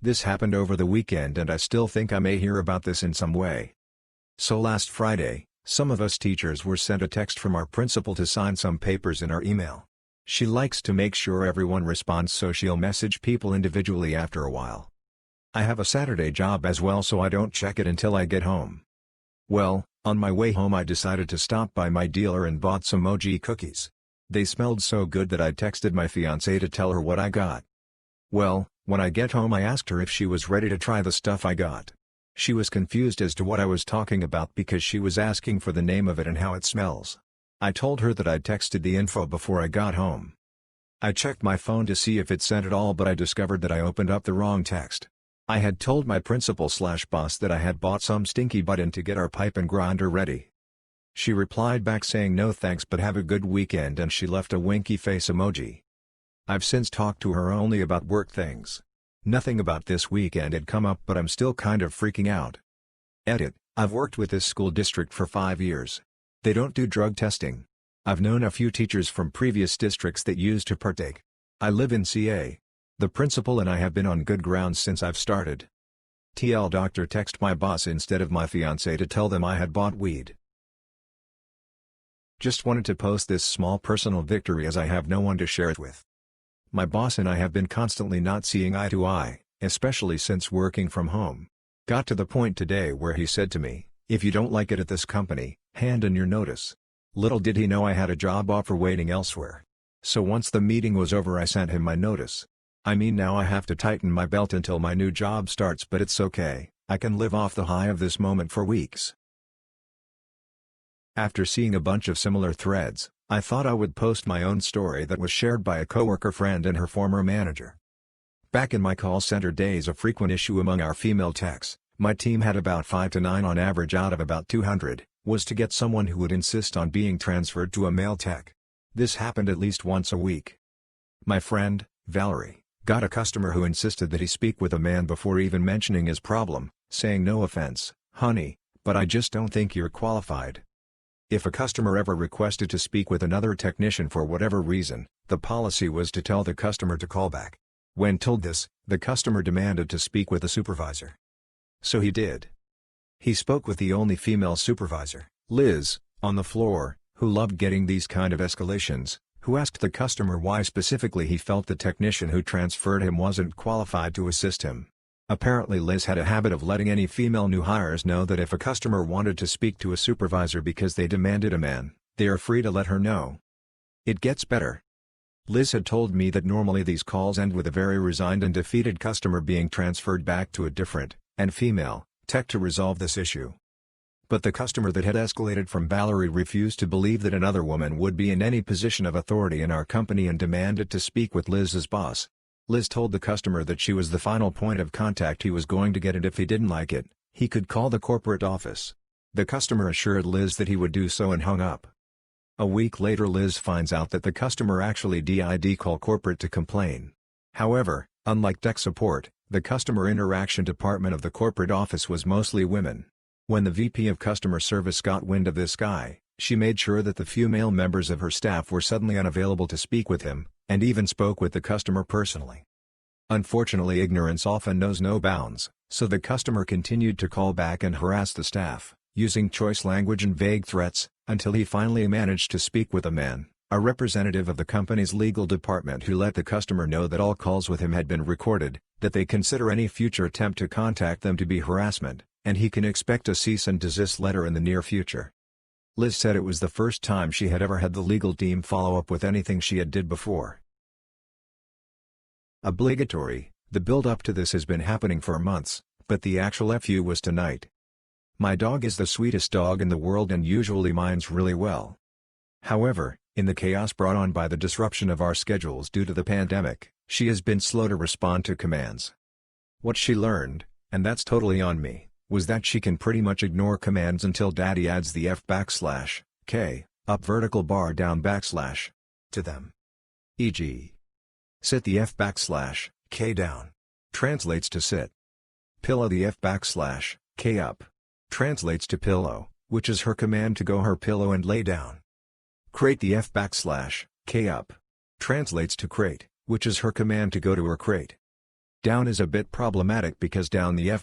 This happened over the weekend and I still think I may hear about this in some way. So last Friday, some of us teachers were sent a text from our principal to sign some papers in our email. She likes to make sure everyone responds, so she'll message people individually after a while. I have a Saturday job as well, so I don't check it until I get home. Well, on my way home I decided to stop by my dealer and bought some mochi cookies. They smelled so good that I texted my fiancée to tell her what I got. Well, when I get home I asked her if she was ready to try the stuff I got. She was confused as to what I was talking about because she was asking for the name of it and how it smells. I told her that I'd texted the info before I got home. I checked my phone to see if it sent it all, but I discovered that I opened up the wrong text. I had told my principal/boss that I had bought some stinky button to get our pipe and grinder ready. She replied back saying no thanks but have a good weekend, and she left a winky face emoji. I've since talked to her only about work things. Nothing about this weekend had come up, but I'm still kind of freaking out. Edit: I've worked with this school district for 5 years. They don't do drug testing. I've known a few teachers from previous districts that used to partake. I live in CA. The principal and I have been on good grounds since I've started. TL doctor, text my boss instead of my fiancé to tell them I had bought weed. Just wanted to post this small personal victory as I have no one to share it with. My boss and I have been constantly not seeing eye to eye, especially since working from home. Got to the point today where he said to me, "If you don't like it at this company, hand in your notice." Little did he know I had a job offer waiting elsewhere. So once the meeting was over I sent him my notice. I mean, now I have to tighten my belt until my new job starts, but it's okay, I can live off the high of this moment for weeks. After seeing a bunch of similar threads, I thought I would post my own story that was shared by a coworker friend and her former manager. Back in my call center days, a frequent issue among our female techs, my team had about 5 to 9 on average out of about 200, was to get someone who would insist on being transferred to a male tech. This happened at least once a week. My friend, Valerie, got a customer who insisted that he speak with a man before even mentioning his problem, saying, "No offense, honey, but I just don't think you're qualified." If a customer ever requested to speak with another technician for whatever reason, the policy was to tell the customer to call back. When told this, the customer demanded to speak with a supervisor. So he did. He spoke with the only female supervisor, Liz, on the floor, who loved getting these kind of escalations, who asked the customer why specifically he felt the technician who transferred him wasn't qualified to assist him. Apparently Liz had a habit of letting any female new hires know that if a customer wanted to speak to a supervisor because they demanded a man, they are free to let her know. It gets better. Liz had told me that normally these calls end with a very resigned and defeated customer being transferred back to a different, and female, tech to resolve this issue. But the customer that had escalated from Valerie refused to believe that another woman would be in any position of authority in our company and demanded to speak with Liz's boss. Liz told the customer that she was the final point of contact he was going to get, and if he didn't like it, he could call the corporate office. The customer assured Liz that he would do so and hung up. A week later Liz finds out that the customer actually did call corporate to complain. However, unlike tech support, the customer interaction department of the corporate office was mostly women. When the VP of customer service got wind of this guy, she made sure that the few male members of her staff were suddenly unavailable to speak with him, and even spoke with the customer personally. Unfortunately, ignorance often knows no bounds, so the customer continued to call back and harass the staff, using choice language and vague threats, until he finally managed to speak with a man, a representative of the company's legal department, who let the customer know that all calls with him had been recorded, that they consider any future attempt to contact them to be harassment, and he can expect a cease and desist letter in the near future. Liz said it was the first time she had ever had the legal team follow up with anything she had did before. Obligatory, the build-up to this has been happening for months, but the actual FU was tonight. My dog is the sweetest dog in the world and usually minds really well. However, in the chaos brought on by the disruption of our schedules due to the pandemic, she has been slow to respond to commands. What she learned, and that's totally on me, was that she can pretty much ignore commands until Daddy adds the F_K, up vertical bar down / to them. E.g. sit the F_K down. Translates to sit. Pillow the F_K up. Translates to pillow, which is her command to go her pillow and lay down. Crate the F_K up. Translates to crate, which is her command to go to her crate. Down is a bit problematic because down the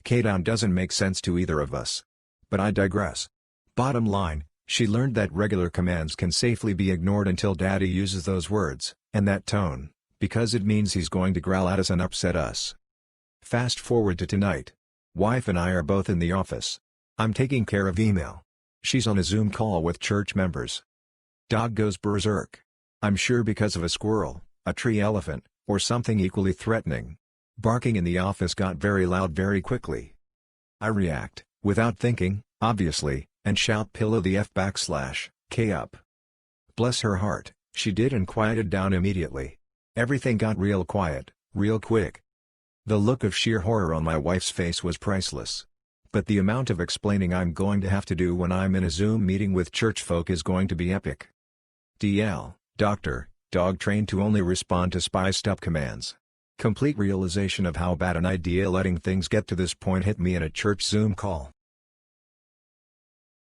K down doesn't make sense to either of us. But I digress. Bottom line, she learned that regular commands can safely be ignored until daddy uses those words, and that tone, because it means he's going to growl at us and upset us. Fast forward to tonight. Wife and I are both in the office. I'm taking care of email. She's on a Zoom call with church members. Dog goes berserk. I'm sure because of a squirrel, a tree elephant, or something equally threatening. Barking in the office got very loud very quickly. I react, without thinking, obviously, and shout pillow the K up. Bless her heart, she did and quieted down immediately. Everything got real quiet, real quick. The look of sheer horror on my wife's face was priceless. But the amount of explaining I'm going to have to do when I'm in a Zoom meeting with church folk is going to be epic. DL, doctor, dog trained to only respond to spiced up commands. Complete realization of how bad an idea letting things get to this point hit me in a church Zoom call.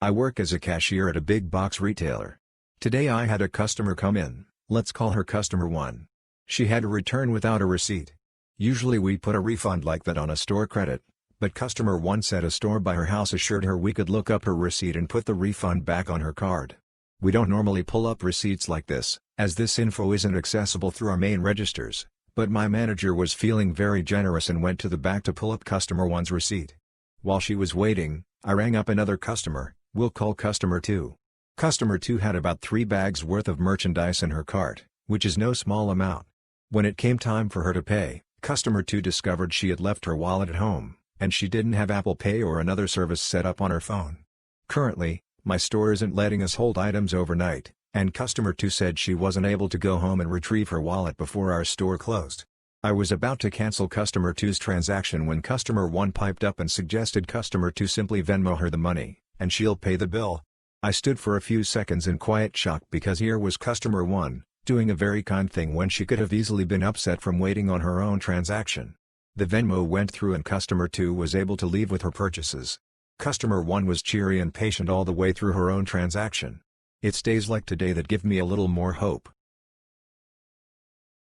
I work as a cashier at a big box retailer. Today I had a customer come in, let's call her customer 1. She had a return without a receipt. Usually we put a refund like that on a store credit, but customer 1 said a store by her house assured her we could look up her receipt and put the refund back on her card. We don't normally pull up receipts like this, as this info isn't accessible through our main registers, but my manager was feeling very generous and went to the back to pull up customer 1's receipt. While she was waiting, I rang up another customer, we'll call customer 2. Customer 2 had about 3 bags worth of merchandise in her cart, which is no small amount. When it came time for her to pay, customer 2 discovered she had left her wallet at home, and she didn't have Apple Pay or another service set up on her phone. Currently, my store isn't letting us hold items overnight, and customer 2 said she wasn't able to go home and retrieve her wallet before our store closed. I was about to cancel customer 2's transaction when customer 1 piped up and suggested customer 2 simply Venmo her the money, and she'll pay the bill. I stood for a few seconds in quiet shock because here was customer 1, doing a very kind thing when she could have easily been upset from waiting on her own transaction. The Venmo went through and customer 2 was able to leave with her purchases. Customer 1 was cheery and patient all the way through her own transaction. It's days like today that give me a little more hope.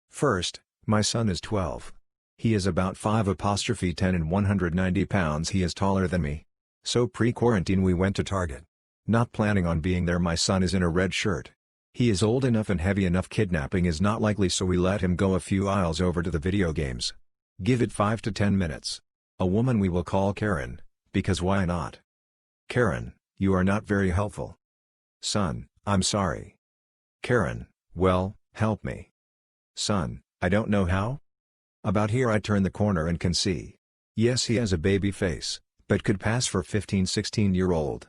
First, my son is 12. He is about 5'10" and 190 pounds. He is taller than me. So pre-quarantine we went to Target. Not planning on being there. My son is in a red shirt. He is old enough and heavy enough kidnapping is not likely, so we let him go a few aisles over to the video games. Give it 5 to 10 minutes. A woman we will call Karen, because why not? Karen, you are not very helpful. Son, I'm sorry. Karen, well, help me. Son, I don't know how. About here I turn the corner and can see. Yes, he has a baby face, but could pass for 15-16-year-old.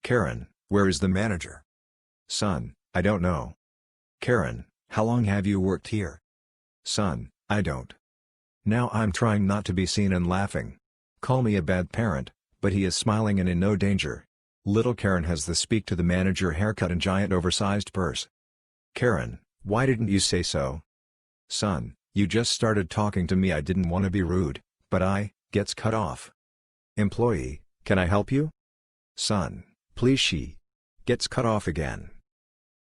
Karen, where is the manager? Son, I don't know. Karen, how long have you worked here? Son, I don't. Now I'm trying not to be seen and laughing. Call me a bad parent, but he is smiling and in no danger. Little Karen has the speak to the manager haircut and giant oversized purse. Karen, why didn't you say so? Son, you just started talking to me. I didn't want to be rude, but gets cut off. Employee, can I help you? Son, please. She gets cut off again.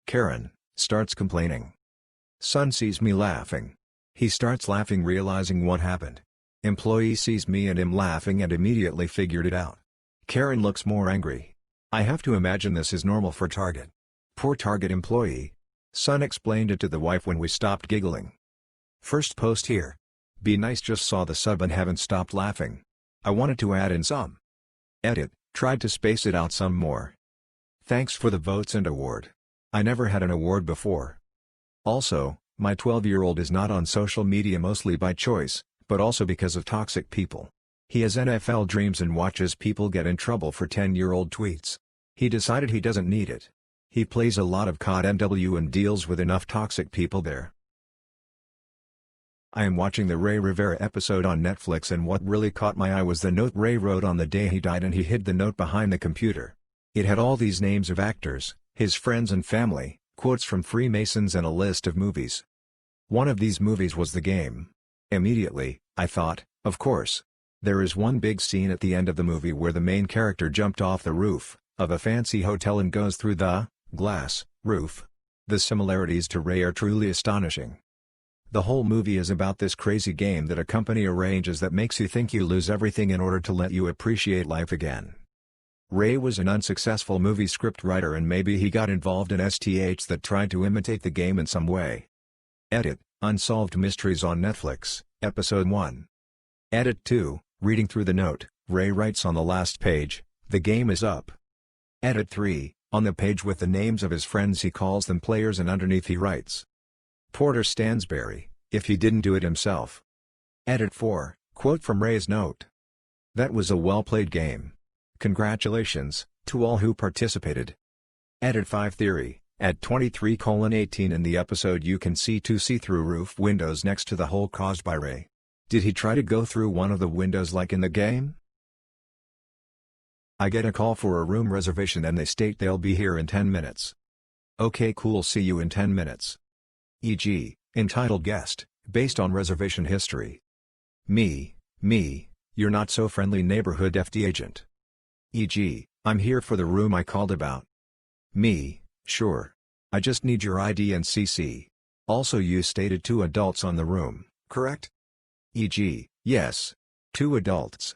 Karen starts complaining. Son sees me laughing. He starts laughing, realizing what happened. Employee sees me and him laughing and immediately figured it out. Karen looks more angry. I have to imagine this is normal for Target. Poor Target employee. Son explained it to the wife when we stopped giggling. First post here. Be nice, just saw the sub and haven't stopped laughing. I wanted to add in some. Edit, tried to space it out some more. Thanks for the votes and award. I never had an award before. Also, my 12-year-old is not on social media mostly by choice, but also because of toxic people. He has NFL dreams and watches people get in trouble for 10-year-old tweets. He decided he doesn't need it. He plays a lot of COD MW and deals with enough toxic people there. I am watching the Ray Rivera episode on Netflix, and what really caught my eye was the note Ray wrote on the day he died, and he hid the note behind the computer. It had all these names of actors, his friends and family, quotes from Freemasons, and a list of movies. One of these movies was The Game. Immediately, I thought, of course. There is one big scene at the end of the movie where the main character jumped off the roof of a fancy hotel and goes through the glass roof. The similarities to Ray are truly astonishing. The whole movie is about this crazy game that a company arranges that makes you think you lose everything in order to let you appreciate life again. Ray was an unsuccessful movie scriptwriter and maybe he got involved in STHs that tried to imitate the game in some way. Edit, Unsolved Mysteries on Netflix, Episode 1. Edit 2, reading through the note, Ray writes on the last page, "The game is up." Edit 3, on the page with the names of his friends he calls them players and underneath he writes, "Porter Stansberry, if he didn't do it himself." Edit 4, quote from Ray's note. "That was a well-played game. Congratulations, to all who participated." Edit 5 theory, at 23:18 in the episode you can see two see-through roof windows next to the hole caused by Ray. Did he try to go through one of the windows like in the game? I get a call for a room reservation and they state they'll be here in 10 minutes. Okay, cool, see you in 10 minutes. E.g., entitled guest, based on reservation history. Me, you're not so friendly neighborhood FD agent. E.g., I'm here for the room I called about. Me, sure. I just need your ID and CC. Also you stated 2 adults on the room, correct? E.g., yes. 2 adults.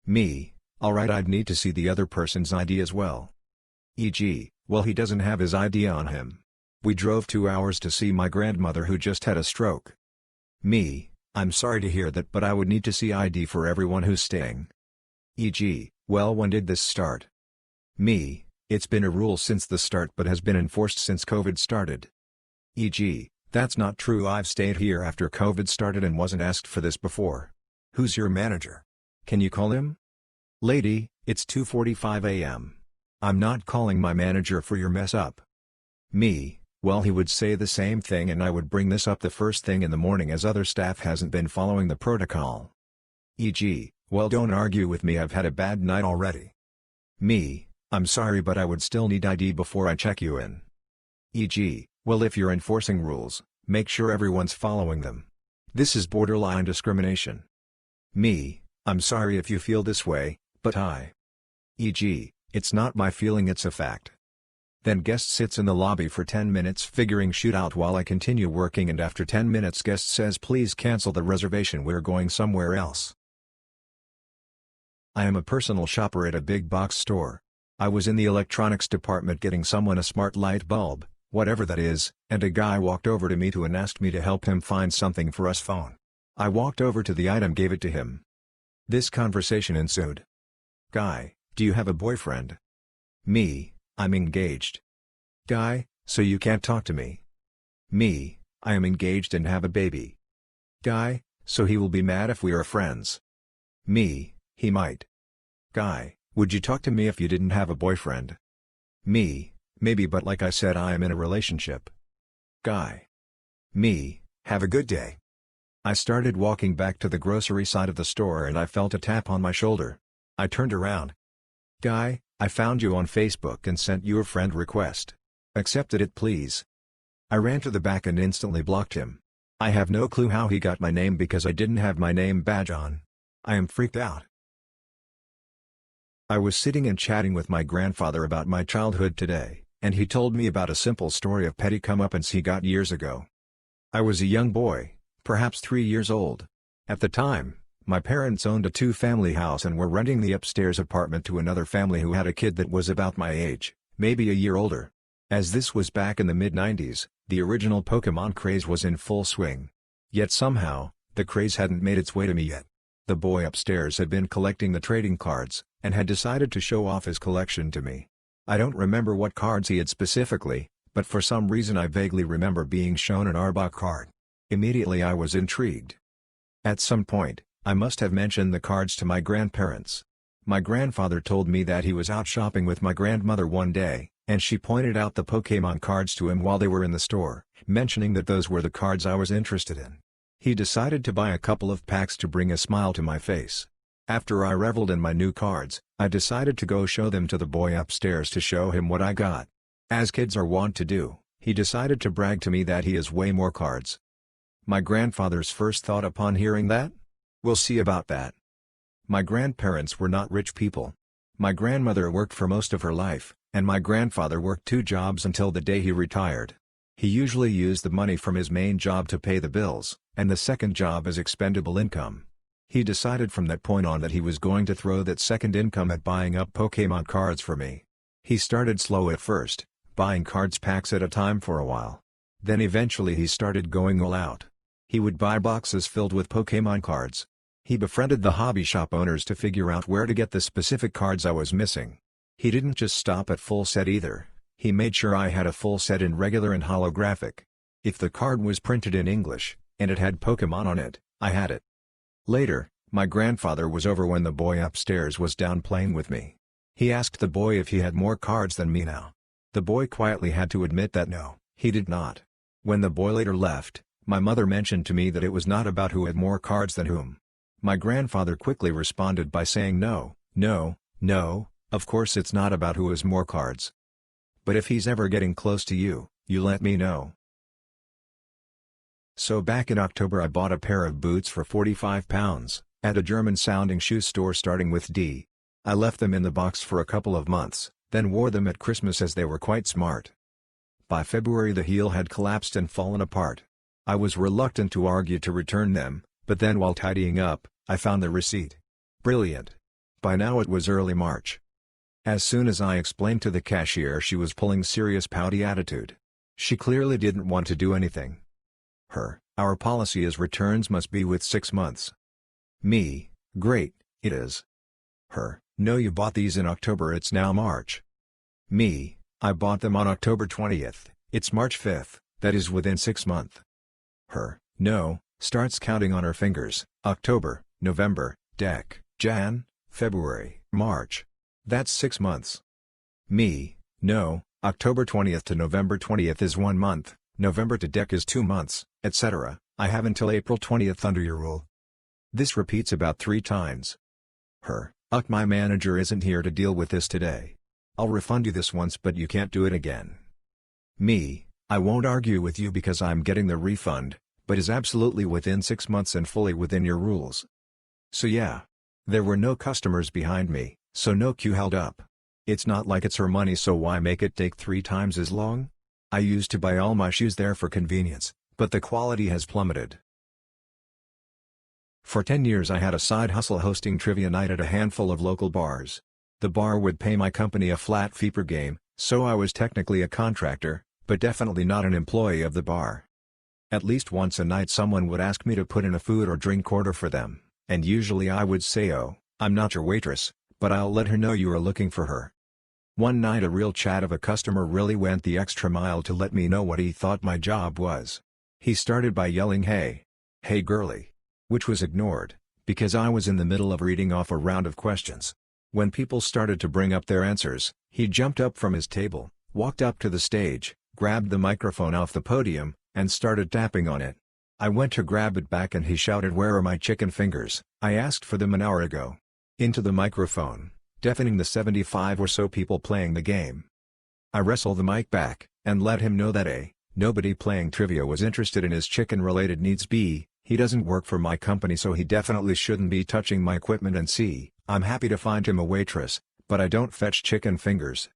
Me, alright, I'd need to see the other person's ID as well. E.g., well he doesn't have his ID on him. We drove 2 hours to see my grandmother who just had a stroke. Me, I'm sorry to hear that but I would need to see ID for everyone who's staying. E.g., well when did this start? Me, it's been a rule since the start but has been enforced since COVID started. E.g., that's not true, I've stayed here after COVID started and wasn't asked for this before. Who's your manager? Can you call him? Lady, it's 2:45 a.m. I'm not calling my manager for your mess up. Me, well he would say the same thing and I would bring this up the first thing in the morning as other staff hasn't been following the protocol. E.g., well don't argue with me, I've had a bad night already. Me, I'm sorry but I would still need ID before I check you in. E.g., well if you're enforcing rules, make sure everyone's following them. This is borderline discrimination. Me, I'm sorry if you feel this way, but E.g., it's not my feeling, it's a fact. Then guest sits in the lobby for 10 minutes figuring shit out while I continue working and after 10 minutes guest says please cancel the reservation, we're going somewhere else. I am a personal shopper at a big box store. I was in the electronics department getting someone a smart light bulb, whatever that is, and a guy walked over to me and asked me to help him find something for us phone. I walked over to the item, gave it to him. This conversation ensued. Guy, do you have a boyfriend? Me, I'm engaged. Guy, so you can't talk to me. Me, I am engaged and have a baby. Guy, so he will be mad if we are friends. Me, he might. Guy, would you talk to me if you didn't have a boyfriend? Me, maybe, but like I said I am in a relationship. Guy. Me, have a good day. I started walking back to the grocery side of the store and I felt a tap on my shoulder. I turned around. Guy, I found you on Facebook and sent you a friend request. Accepted it please. I ran to the back and instantly blocked him. I have no clue how he got my name because I didn't have my name badge on. I am freaked out. I was sitting and chatting with my grandfather about my childhood today, and he told me about a simple story of petty comeuppance he got years ago. I was a young boy, perhaps 3 years old. At the time, my parents owned a 2-family house and were renting the upstairs apartment to another family who had a kid that was about my age, maybe a year older. As this was back in the mid-90s, the original Pokemon craze was in full swing. Yet somehow, the craze hadn't made its way to me yet. The boy upstairs had been collecting the trading cards, and had decided to show off his collection to me. I don't remember what cards he had specifically, but for some reason I vaguely remember being shown an Arbok card. Immediately I was intrigued. At some point, I must have mentioned the cards to my grandparents. My grandfather told me that he was out shopping with my grandmother one day, and she pointed out the Pokemon cards to him while they were in the store, mentioning that those were the cards I was interested in. He decided to buy a couple of packs to bring a smile to my face. After I reveled in my new cards, I decided to go show them to the boy upstairs to show him what I got. As kids are wont to do, he decided to brag to me that he has way more cards. My grandfather's first thought upon hearing that? We'll see about that. My grandparents were not rich people. My grandmother worked for most of her life, and my grandfather worked 2 jobs until the day he retired. He usually used the money from his main job to pay the bills, and the second job as expendable income. He decided from that point on that he was going to throw that second income at buying up Pokémon cards for me. He started slow at first, buying cards packs at a time for a while. Then eventually he started going all out. He would buy boxes filled with Pokémon cards. He befriended the hobby shop owners to figure out where to get the specific cards I was missing. He didn't just stop at full set either. He made sure I had a full set in regular and holographic. If the card was printed in English, and it had Pokémon on it, I had it. Later, my grandfather was over when the boy upstairs was down playing with me. He asked the boy if he had more cards than me now. The boy quietly had to admit that no, he did not. When the boy later left, my mother mentioned to me that it was not about who had more cards than whom. My grandfather quickly responded by saying no, of course it's not about who has more cards. But if he's ever getting close to you, you let me know. So back in October I bought a pair of boots for £45, at a German-sounding shoe store starting with D. I left them in the box for a couple of months, then wore them at Christmas as they were quite smart. By February the heel had collapsed and fallen apart. I was reluctant to argue to return them, but then while tidying up, I found the receipt. Brilliant. By now it was early March. As soon as I explained to the cashier, she was pulling serious pouty attitude. She clearly didn't want to do anything. Our policy is returns must be with 6 months. Me, great, it is. No, you bought these in October, it's now March. Me, I bought them on October 20th, it's March 5th, that is within 6 months. No, starts counting on her fingers, October, November, Jan, February, March. That's 6 months. Me, no, October 20th to November 20th is 1 month, November to is 2 months, etc. I have until April 20th under your rule. This repeats about 3 times. My manager isn't here to deal with this today. I'll refund you this once but you can't do it again. Me, I won't argue with you because I'm getting the refund, but is absolutely within 6 months and fully within your rules. So yeah. There were no customers behind me, so no queue held up. It's not like it's her money, so why make it take 3 times as long? I used to buy all my shoes there for convenience, but the quality has plummeted. For 10 years I had a side hustle hosting trivia night at a handful of local bars. The bar would pay my company a flat fee per game, so I was technically a contractor, but definitely not an employee of the bar. At least once a night someone would ask me to put in a food or drink order for them, and usually I would say, "Oh, I'm not your waitress, but I'll let her know you are looking for her." One night a real chat of a customer really went the extra mile to let me know what he thought my job was. He started by yelling, "Hey girlie," which was ignored, because I was in the middle of reading off a round of questions. When people started to bring up their answers, he jumped up from his table, walked up to the stage, grabbed the microphone off the podium, and started tapping on it. I went to grab it back and he shouted, "Where are my chicken fingers? I asked for them an hour ago." Into the microphone, deafening the 75 or so people playing the game. I wrestled the mic back, and let him know that A, nobody playing trivia was interested in his chicken-related needs, B, he doesn't work for my company so he definitely shouldn't be touching my equipment, and C, I'm happy to find him a waitress, but I don't fetch chicken fingers.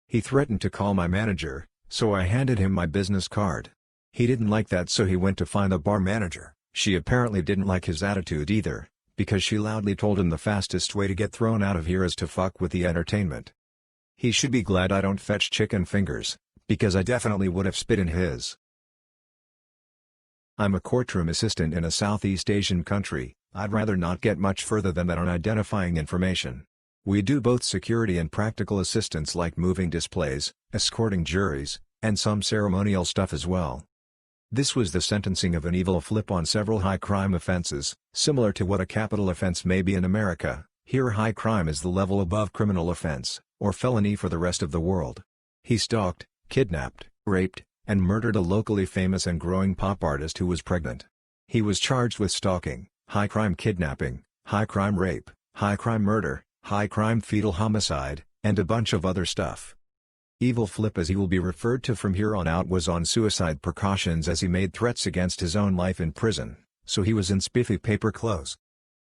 He threatened to call my manager, so I handed him my business card. He didn't like that, so he went to find the bar manager. She apparently didn't like his attitude either, because she loudly told him the fastest way to get thrown out of here is to fuck with the entertainment. He should be glad I don't fetch chicken fingers, because I definitely would have spit in his. I'm a courtroom assistant in a Southeast Asian country. I'd rather not get much further than that on identifying information. We do both security and practical assistance like moving displays, escorting juries, and some ceremonial stuff as well. This was the sentencing of an evil flip on several high crime offenses, similar to what a capital offense may be in America. Here high crime is the level above criminal offense, or felony for the rest of the world. He stalked, kidnapped, raped, and murdered a locally famous and growing pop artist who was pregnant. He was charged with stalking, high crime kidnapping, high crime rape, high crime murder, high crime fetal homicide, and a bunch of other stuff. Evil Flip, as he will be referred to from here on out, was on suicide precautions as he made threats against his own life in prison, so he was in spiffy paper clothes.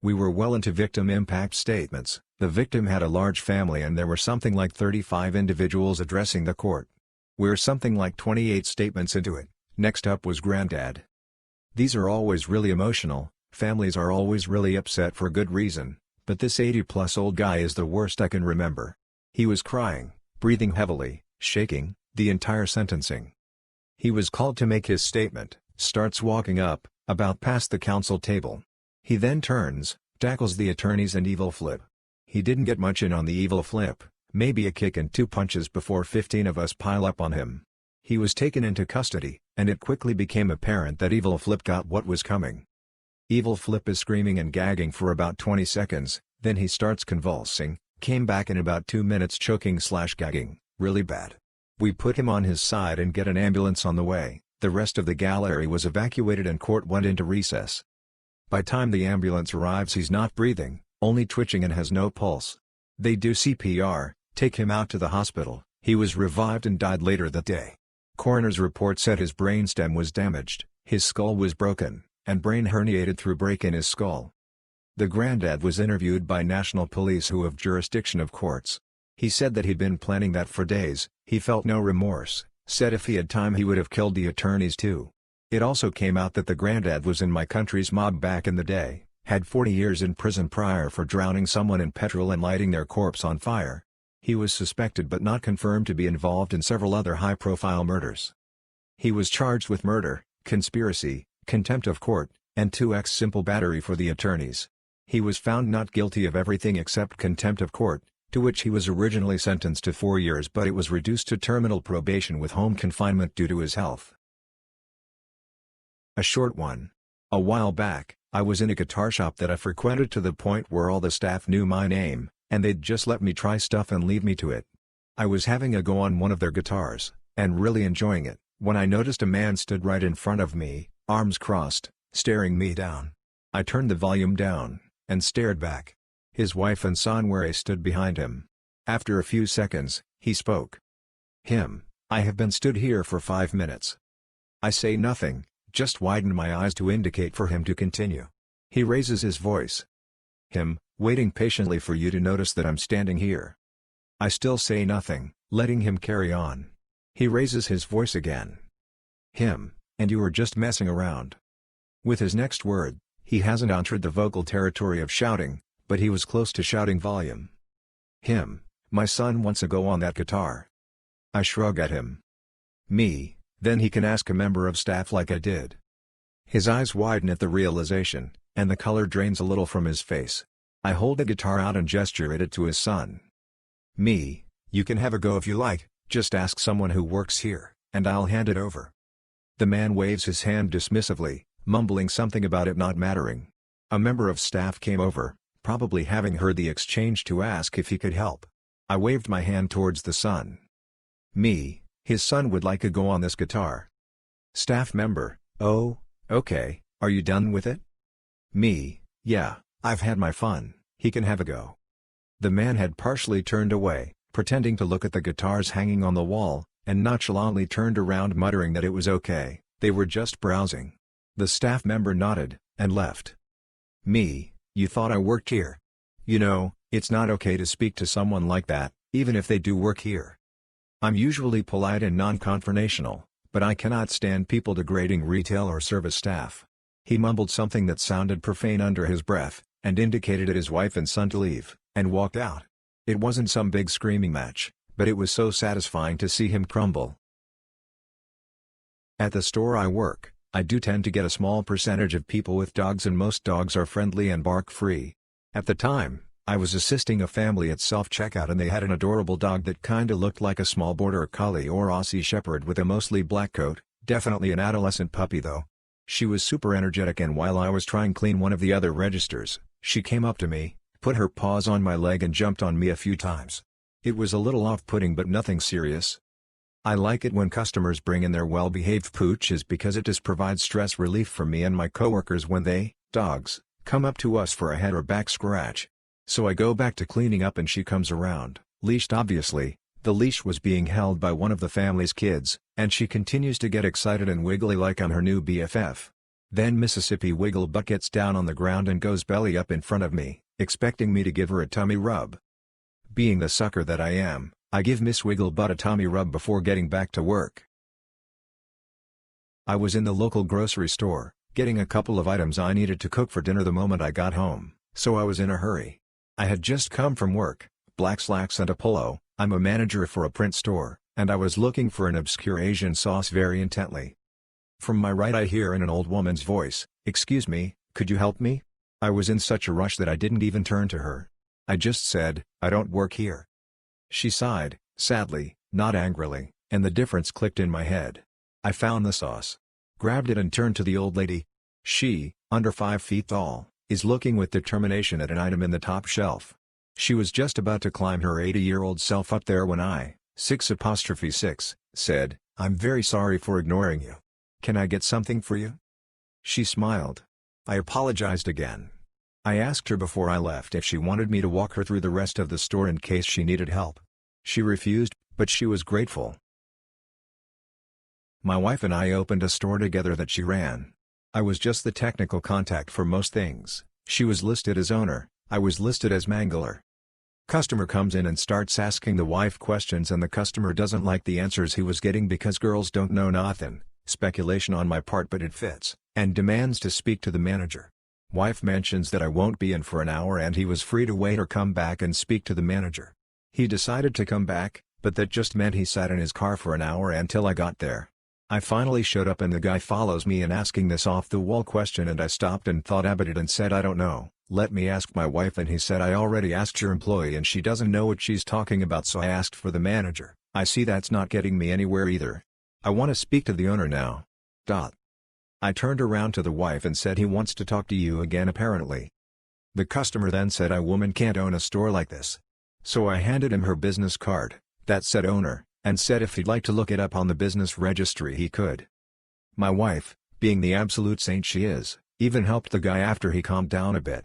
We were well into victim impact statements. The victim had a large family and there were something like 35 individuals addressing the court. We're something like 28 statements into it. Next up was Granddad. These are always really emotional, families are always really upset for good reason, but this 80-plus old guy is the worst I can remember. He was crying, breathing heavily, shaking, the entire sentencing. He was called to make his statement, starts walking up, about past the counsel table. He then turns, tackles the attorneys and evil flip. He didn't get much in on the evil flip, maybe a kick and 2 punches before 15 of us pile up on him. He was taken into custody, and it quickly became apparent that evil flip got what was coming. Evil flip is screaming and gagging for about 20 seconds, then he starts convulsing, came back in about 2 minutes choking/gagging, really bad. We put him on his side and get an ambulance on the way. The rest of the gallery was evacuated and court went into recess. By time the ambulance arrives he's not breathing, only twitching and has no pulse. They do CPR, take him out to the hospital. He was revived and died later that day. Coroner's report said his brainstem was damaged, his skull was broken, and brain herniated through break in his skull. The granddad was interviewed by national police who have jurisdiction of courts. He said that he'd been planning that for days, he felt no remorse, said if he had time he would have killed the attorneys too. It also came out that the granddad was in my country's mob back in the day, had 40 years in prison prior for drowning someone in petrol and lighting their corpse on fire. He was suspected but not confirmed to be involved in several other high-profile murders. He was charged with murder, conspiracy, contempt of court, and 2x simple battery for the attorneys. He was found not guilty of everything except contempt of court, to which he was originally sentenced to 4 years but it was reduced to terminal probation with home confinement due to his health. A short one. A while back, I was in a guitar shop that I frequented to the point where all the staff knew my name, and they'd just let me try stuff and leave me to it. I was having a go on one of their guitars, and really enjoying it, when I noticed a man stood right in front of me, arms crossed, staring me down. I turned the volume down, and stared back. His wife and son stood behind him. After a few seconds, he spoke. I have been stood here for 5 minutes. I say nothing, just widen my eyes to indicate for him to continue. He raises his voice. Waiting patiently for you to notice that I'm standing here. I still say nothing, letting him carry on. He raises his voice again. And you were just messing around. With his next word, he hasn't entered the vocal territory of shouting, but he was close to shouting volume. My son wants a go on that guitar. I shrug at him. Then he can ask a member of staff like I did. His eyes widen at the realization, and the color drains a little from his face. I hold the guitar out and gesture it to his son. You can have a go if you like, just ask someone who works here, and I'll hand it over. The man waves his hand dismissively, mumbling something about it not mattering. A member of staff came over, probably having heard the exchange to ask if he could help. I waved my hand towards the son. His son would like a go on this guitar. Staff member, oh, okay, are you done with it? Yeah, I've had my fun, he can have a go. The man had partially turned away, pretending to look at the guitars hanging on the wall, and nonchalantly turned around muttering that it was okay, they were just browsing. The staff member nodded, and left. You thought I worked here? You know, it's not okay to speak to someone like that, even if they do work here. I'm usually polite and non-confrontational, but I cannot stand people degrading retail or service staff. He mumbled something that sounded profane under his breath, and indicated at his wife and son to leave, and walked out. It wasn't some big screaming match, but it was so satisfying to see him crumble. At the store I work, I do tend to get a small percentage of people with dogs and most dogs are friendly and bark-free. At the time, I was assisting a family at self-checkout and they had an adorable dog that kinda looked like a small border collie or Aussie shepherd with a mostly black coat, definitely an adolescent puppy though. She was super energetic and while I was trying to clean one of the other registers, she came up to me, put her paws on my leg and jumped on me a few times. It was a little off-putting but nothing serious. I like it when customers bring in their well-behaved pooches because it just provides stress relief for me and my coworkers when they, dogs, come up to us for a head or back scratch. So I go back to cleaning up and she comes around, leashed obviously, the leash was being held by one of the family's kids, and she continues to get excited and wiggly like I'm her new BFF. Then Mississippi Wiggle Butt gets down on the ground and goes belly up in front of me, expecting me to give her a tummy rub. Being the sucker that I am, I give Miss Wigglebutt a tummy rub before getting back to work. I was in the local grocery store, getting a couple of items I needed to cook for dinner the moment I got home, so I was in a hurry. I had just come from work, black slacks and a polo. I'm a manager for a print store, and I was looking for an obscure Asian sauce very intently. From my right I hear in an old woman's voice, "Excuse me, could you help me?" I was in such a rush that I didn't even turn to her. I just said, "I don't work here." She sighed, sadly, not angrily, and the difference clicked in my head. I found the sauce, grabbed it and turned to the old lady. She, under 5 feet tall, is looking with determination at an item in the top shelf. She was just about to climb her 80-year-old self up there when I, 6'6", said, "I'm very sorry for ignoring you. Can I get something for you?" She smiled. I apologized again. I asked her before I left if she wanted me to walk her through the rest of the store in case she needed help. She refused, but she was grateful. My wife and I opened a store together that she ran. I was just the technical contact for most things. She was listed as owner, I was listed as mangler. Customer comes in and starts asking the wife questions and the customer doesn't like the answers he was getting because girls don't know nothing, speculation on my part but it fits, and demands to speak to the manager. Wife mentions that I won't be in for an hour and he was free to wait or come back and speak to the manager. He decided to come back, but that just meant he sat in his car for an hour until I got there. I finally showed up and the guy follows me in asking this off-the-wall question and I stopped and thought about it and said, "I don't know, let me ask my wife," and he said, "I already asked your employee and she doesn't know what she's talking about, so I asked for the manager. I see that's not getting me anywhere either. I want to speak to the owner now." I turned around to the wife and said, "He wants to talk to you again apparently." The customer then said, "A woman can't own a store like this." So I handed him her business card, that said owner, and said if he'd like to look it up on the business registry he could. My wife, being the absolute saint she is, even helped the guy after he calmed down a bit.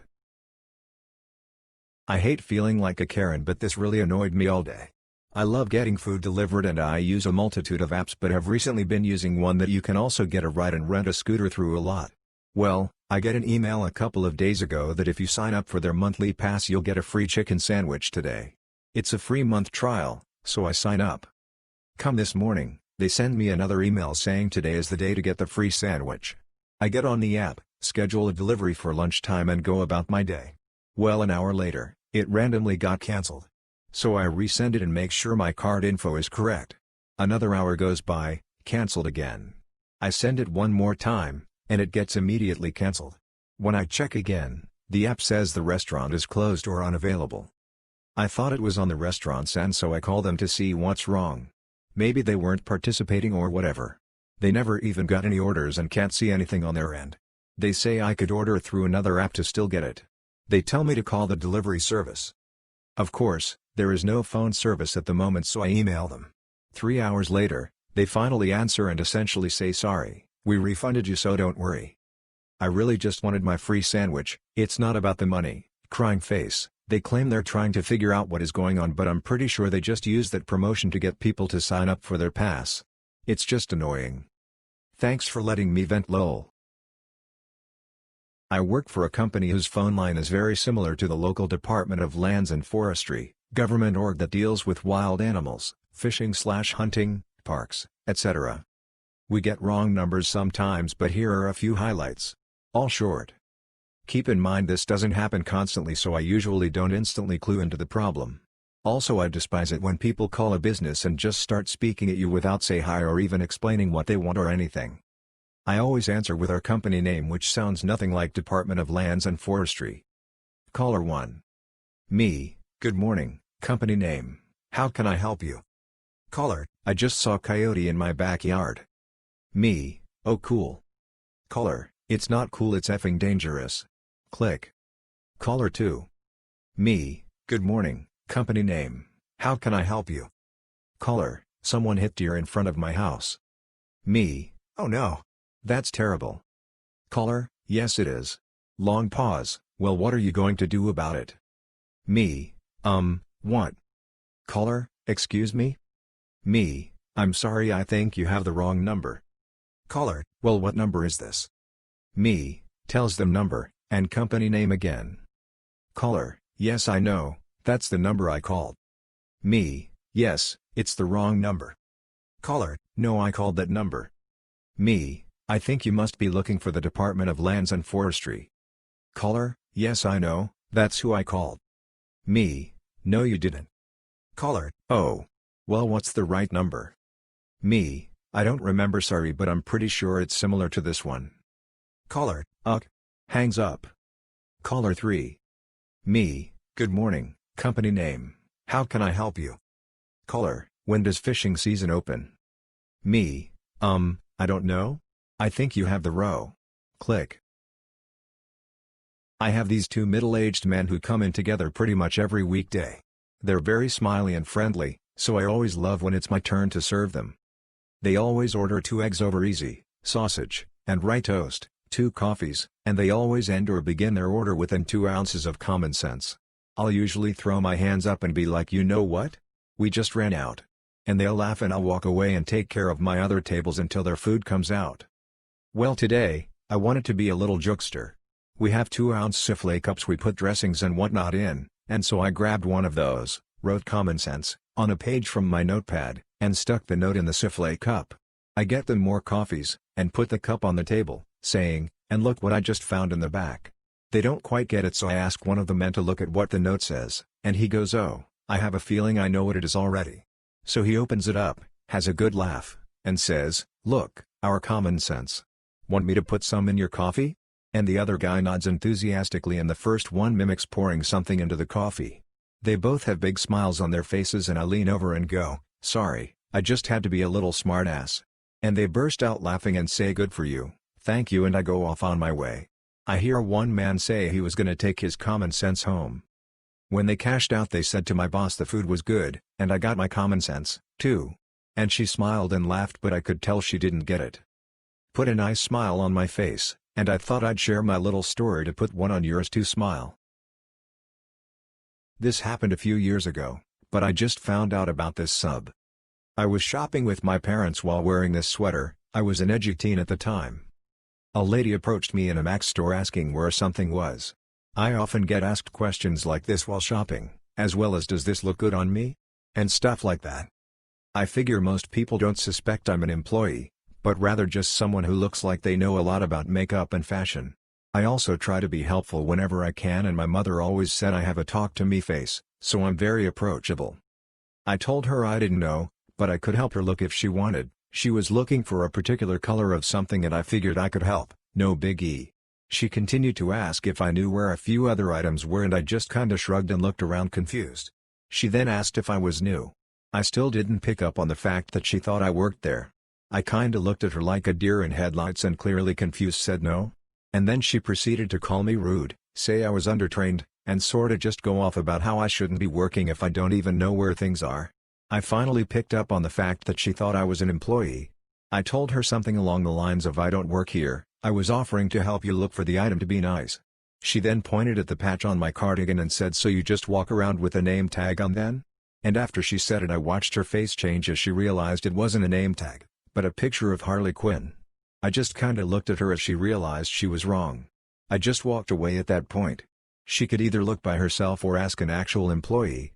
I hate feeling like a Karen, but this really annoyed me all day. I love getting food delivered and I use a multitude of apps, but have recently been using one that you can also get a ride and rent a scooter through a lot. Well, I get an email a couple of days ago that if you sign up for their monthly pass you'll get a free chicken sandwich today. It's a free month trial, so I sign up. Come this morning, they send me another email saying today is the day to get the free sandwich. I get on the app, schedule a delivery for lunchtime and go about my day. Well, an hour later, it randomly got cancelled. So I resend it and make sure my card info is correct. Another hour goes by, cancelled again. I send it one more time, and it gets immediately cancelled. When I check again, the app says the restaurant is closed or unavailable. I thought it was on the restaurant's end, so I call them to see what's wrong. Maybe they weren't participating or whatever. They never even got any orders and can't see anything on their end. They say I could order through another app to still get it. They tell me to call the delivery service. Of course, there is no phone service at the moment, so I email them. 3 hours later, they finally answer and essentially say, "Sorry, we refunded you, so don't worry." I really just wanted my free sandwich, it's not about the money. Crying face. They claim they're trying to figure out what is going on, but I'm pretty sure they just use that promotion to get people to sign up for their pass. It's just annoying. Thanks for letting me vent, lol. I work for a company whose phone line is very similar to the local Department of Lands and Forestry, government org that deals with wild animals, fishing/hunting, parks, etc. We get wrong numbers sometimes, but here are a few highlights. All short. Keep in mind this doesn't happen constantly, so I usually don't instantly clue into the problem. Also, I despise it when people call a business and just start speaking at you without say hi or even explaining what they want or anything. I always answer with our company name, which sounds nothing like Department of Lands and Forestry. Caller 1. Me, good morning, company name, how can I help you? Caller, I just saw a coyote in my backyard. Me, oh cool. Caller, it's not cool, it's effing dangerous. Click. Caller 2. Me, good morning, company name, how can I help you? Caller, someone hit deer in front of my house. Me, oh no. That's terrible. Caller, yes it is. Long pause, well what are you going to do about it? Me, what? Caller, excuse me? Me, I'm sorry, I think you have the wrong number. Caller, well what number is this? Me, tells them number, and company name again. Caller, yes I know, that's the number I called. Me, Yes, it's the wrong number. Caller: No, I called that number. Me: I think you must be looking for the Department of Lands and Forestry. Caller: Yes, I know, that's who I called. Me: No, you didn't. Caller: Oh. Well, what's the right number? Me: I don't remember, sorry, but I'm pretty sure it's similar to this one. Caller: Hangs up. Caller 3. Me: Good morning, company name, how can I help you? Caller: When does fishing season open? Me: I don't know? I think you have the row. Click. I have these two middle-aged men who come in together pretty much every weekday. They're very smiley and friendly, so I always love when it's my turn to serve them. They always order 2 eggs over easy, sausage, and rye toast, 2 coffees, and they always end or begin their order within 2 ounces of common sense. I'll usually throw my hands up and be like, you know what? We just ran out. And they'll laugh and I'll walk away and take care of my other tables until their food comes out. Well, today, I wanted to be a little jokester. We have 2-ounce souffle cups we put dressings and whatnot in, and so I grabbed one of those, wrote common sense on a page from my notepad, and stuck the note in the souffle cup. I get them more coffees, and put the cup on the table, saying, and look what I just found in the back. They don't quite get it, so I ask one of the men to look at what the note says, and he goes, oh, I have a feeling I know what it is already. So he opens it up, has a good laugh, and says, look, our common sense. Want me to put some in your coffee? And the other guy nods enthusiastically and the first one mimics pouring something into the coffee. They both have big smiles on their faces and I lean over and go, sorry, I just had to be a little smartass. And they burst out laughing and say, good for you, thank you, and I go off on my way. I hear one man say he was gonna take his common sense home. When they cashed out they said to my boss the food was good, and I got my common sense, too. And she smiled and laughed, but I could tell she didn't get it. Put a nice smile on my face, and I thought I'd share my little story to put one on yours too. Smile. This happened a few years ago, but I just found out about this sub. I was shopping with my parents while wearing this sweater. I was an edgy teen at the time. A lady approached me in a Mac store asking where something was. I often get asked questions like this while shopping, as well as does this look good on me? And stuff like that. I figure most people don't suspect I'm an employee, but rather just someone who looks like they know a lot about makeup and fashion. I also try to be helpful whenever I can, and my mother always said I have a talk-to-me face, so I'm very approachable. I told her I didn't know, but I could help her look if she wanted. She was looking for a particular color of something and I figured I could help, no biggie. She continued to ask if I knew where a few other items were and I just kinda shrugged and looked around confused. She then asked if I was new. I still didn't pick up on the fact that she thought I worked there. I kinda looked at her like a deer in headlights and clearly confused said no. And then she proceeded to call me rude, say I was undertrained, and sorta just go off about how I shouldn't be working if I don't even know where things are. I finally picked up on the fact that she thought I was an employee. I told her something along the lines of I don't work here, I was offering to help you look for the item to be nice. She then pointed at the patch on my cardigan and said, so you just walk around with a name tag on then? And after she said it I watched her face change as she realized it wasn't a name tag, but a picture of Harley Quinn. I just kinda looked at her as she realized she was wrong. I just walked away at that point. She could either look by herself or ask an actual employee.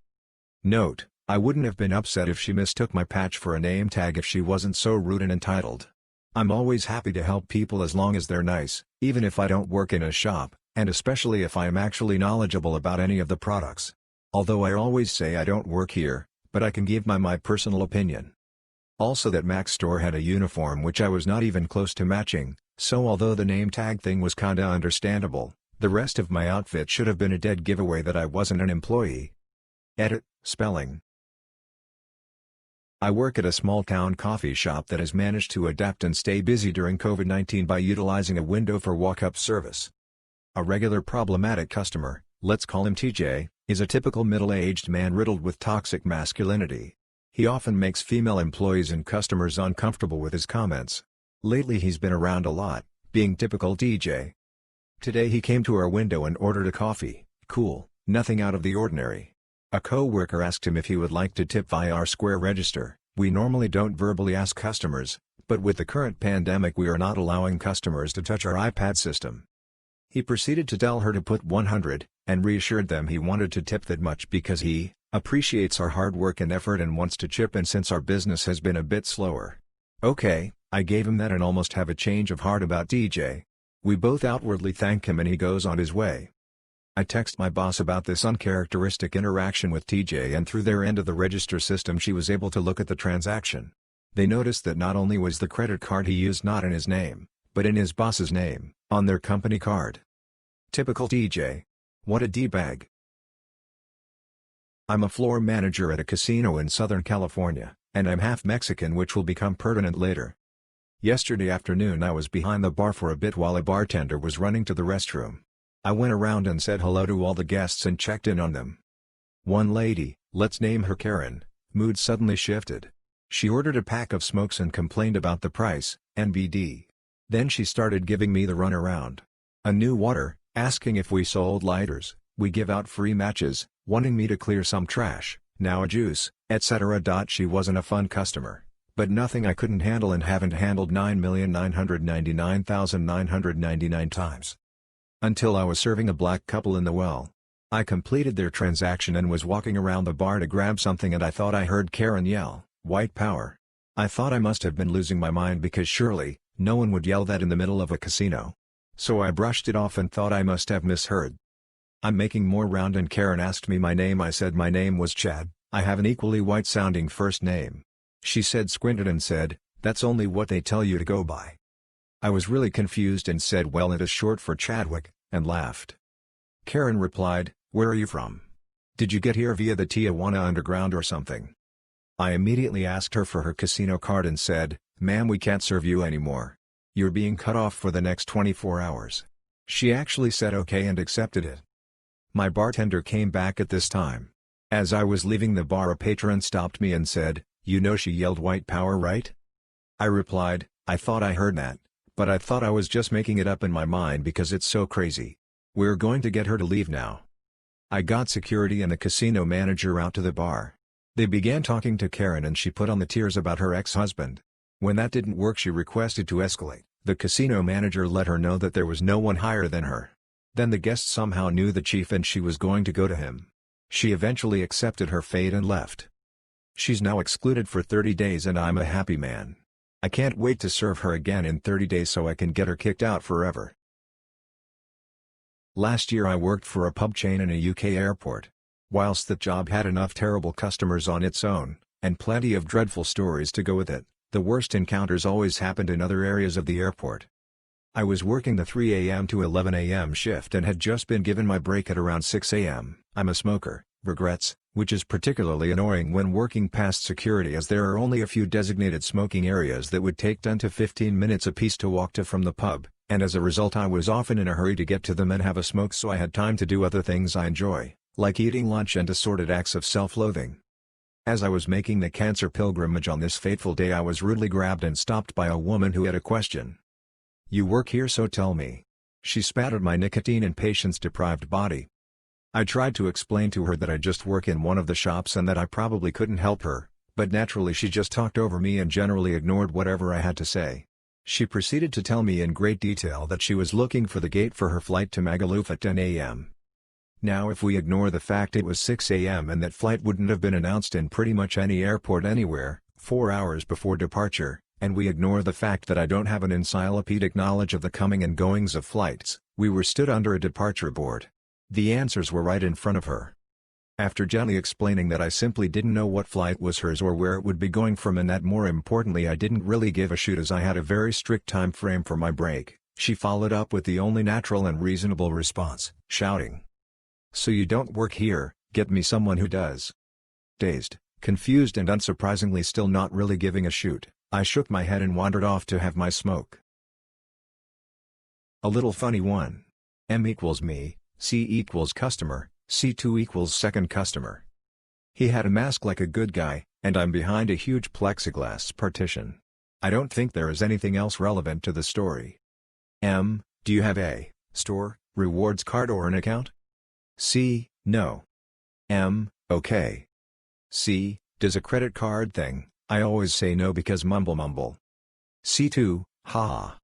Note: I wouldn't have been upset if she mistook my patch for a name tag if she wasn't so rude and entitled. I'm always happy to help people as long as they're nice, even if I don't work in a shop, and especially if I am actually knowledgeable about any of the products. Although I always say I don't work here, but I can give my personal opinion. Also, that Mac store had a uniform which I was not even close to matching, so although the name tag thing was kinda understandable, the rest of my outfit should have been a dead giveaway that I wasn't an employee. Edit, spelling. I work at a small-town coffee shop that has managed to adapt and stay busy during COVID-19 by utilizing a window for walk-up service. A regular problematic customer, let's call him TJ, is a typical middle-aged man riddled with toxic masculinity. He often makes female employees and customers uncomfortable with his comments. Lately he's been around a lot, being typical TJ. Today he came to our window and ordered a coffee. Cool, nothing out of the ordinary. A co-worker asked him if he would like to tip via our Square register. We normally don't verbally ask customers, but with the current pandemic we are not allowing customers to touch our iPad system. He proceeded to tell her to put 100, and reassured them he wanted to tip that much because he, Appreciates our hard work and effort and wants to chip in since our business has been a bit slower. Okay, I gave him that and almost have a change of heart about DJ. We both outwardly thank him and he goes on his way. I text my boss about this uncharacteristic interaction with TJ, and through their end of the register system she was able to look at the transaction. They noticed that not only was the credit card he used not in his name, but in his boss's name, on their company card. Typical TJ. What a D-bag. I'm a floor manager at a casino in Southern California, and I'm half Mexican, which will become pertinent later. Yesterday afternoon I was behind the bar for a bit while a bartender was running to the restroom. I went around and said hello to all the guests and checked in on them. One lady, let's name her Karen, mood suddenly shifted. She ordered a pack of smokes and complained about the price, NBD. Then she started giving me the runaround. A new water, asking if we sold lighters, we give out free matches, wanting me to clear some trash, now a juice, etc. She wasn't a fun customer, but nothing I couldn't handle and haven't handled 9,999,999 times. Until I was serving a black couple in the well. I completed their transaction and was walking around the bar to grab something and I thought I heard Karen yell, "White power." I thought I must have been losing my mind because surely, no one would yell that in the middle of a casino. So I brushed it off and thought I must have misheard. I'm making more round and Karen asked me my name. I said my name was Chad, I have an equally white-sounding first name. She said squinted and said, "That's only what they tell you to go by." I was really confused and said, "Well, it is short for Chadwick," and laughed. Karen replied, "Where are you from? Did you get here via the Tijuana Underground or something?" I immediately asked her for her casino card and said, "Ma'am, we can't serve you anymore. You're being cut off for the next 24 hours. She actually said okay and accepted it. My bartender came back at this time. As I was leaving the bar, a patron stopped me and said, "You know she yelled white power, right?" I replied, "I thought I heard that, but I thought I was just making it up in my mind because it's so crazy. We're going to get her to leave now." I got security and the casino manager out to the bar. They began talking to Karen and she put on the tears about her ex-husband. When that didn't work, she requested to escalate. The casino manager let her know that there was no one higher than her. Then the guest somehow knew the chief and she was going to go to him. She eventually accepted her fate and left. She's now excluded for 30 days and I'm a happy man. I can't wait to serve her again in 30 days so I can get her kicked out forever. Last year I worked for a pub chain in a UK airport. Whilst that job had enough terrible customers on its own, and plenty of dreadful stories to go with it, the worst encounters always happened in other areas of the airport. I was working the 3 a.m. to 11 a.m. shift and had just been given my break at around 6 a.m. I'm a smoker, regrets, which is particularly annoying when working past security as there are only a few designated smoking areas that would take 10 to 15 minutes apiece to walk to from the pub, and as a result I was often in a hurry to get to them and have a smoke so I had time to do other things I enjoy, like eating lunch and assorted acts of self-loathing. As I was making the cancer pilgrimage on this fateful day, I was rudely grabbed and stopped by a woman who had a question. "You work here, so tell me." She spat at my nicotine and patience-deprived body. I tried to explain to her that I just work in one of the shops and that I probably couldn't help her, but naturally she just talked over me and generally ignored whatever I had to say. She proceeded to tell me in great detail that she was looking for the gate for her flight to Magaluf at 10 a.m. Now if we ignore the fact it was 6 a.m. and that flight wouldn't have been announced in pretty much any airport anywhere, 4 hours before departure, and we ignore the fact that I don't have an encyclopedic knowledge of the coming and goings of flights, we were stood under a departure board. The answers were right in front of her. After gently explaining that I simply didn't know what flight was hers or where it would be going from and that more importantly I didn't really give a shoot as I had a very strict time frame for my break, she followed up with the only natural and reasonable response, shouting, "So you don't work here, get me someone who does." Dazed, confused and unsurprisingly still not really giving a shoot, I shook my head and wandered off to have my smoke. A little funny one. M equals me, C equals customer, C2 equals second customer. He had a mask like a good guy, and I'm behind a huge plexiglass partition. I don't think there is anything else relevant to the story. M, do you have a store, rewards card or an account? C, no. M, okay. C, does a credit card thing? I always say no because mumble. C2, haha.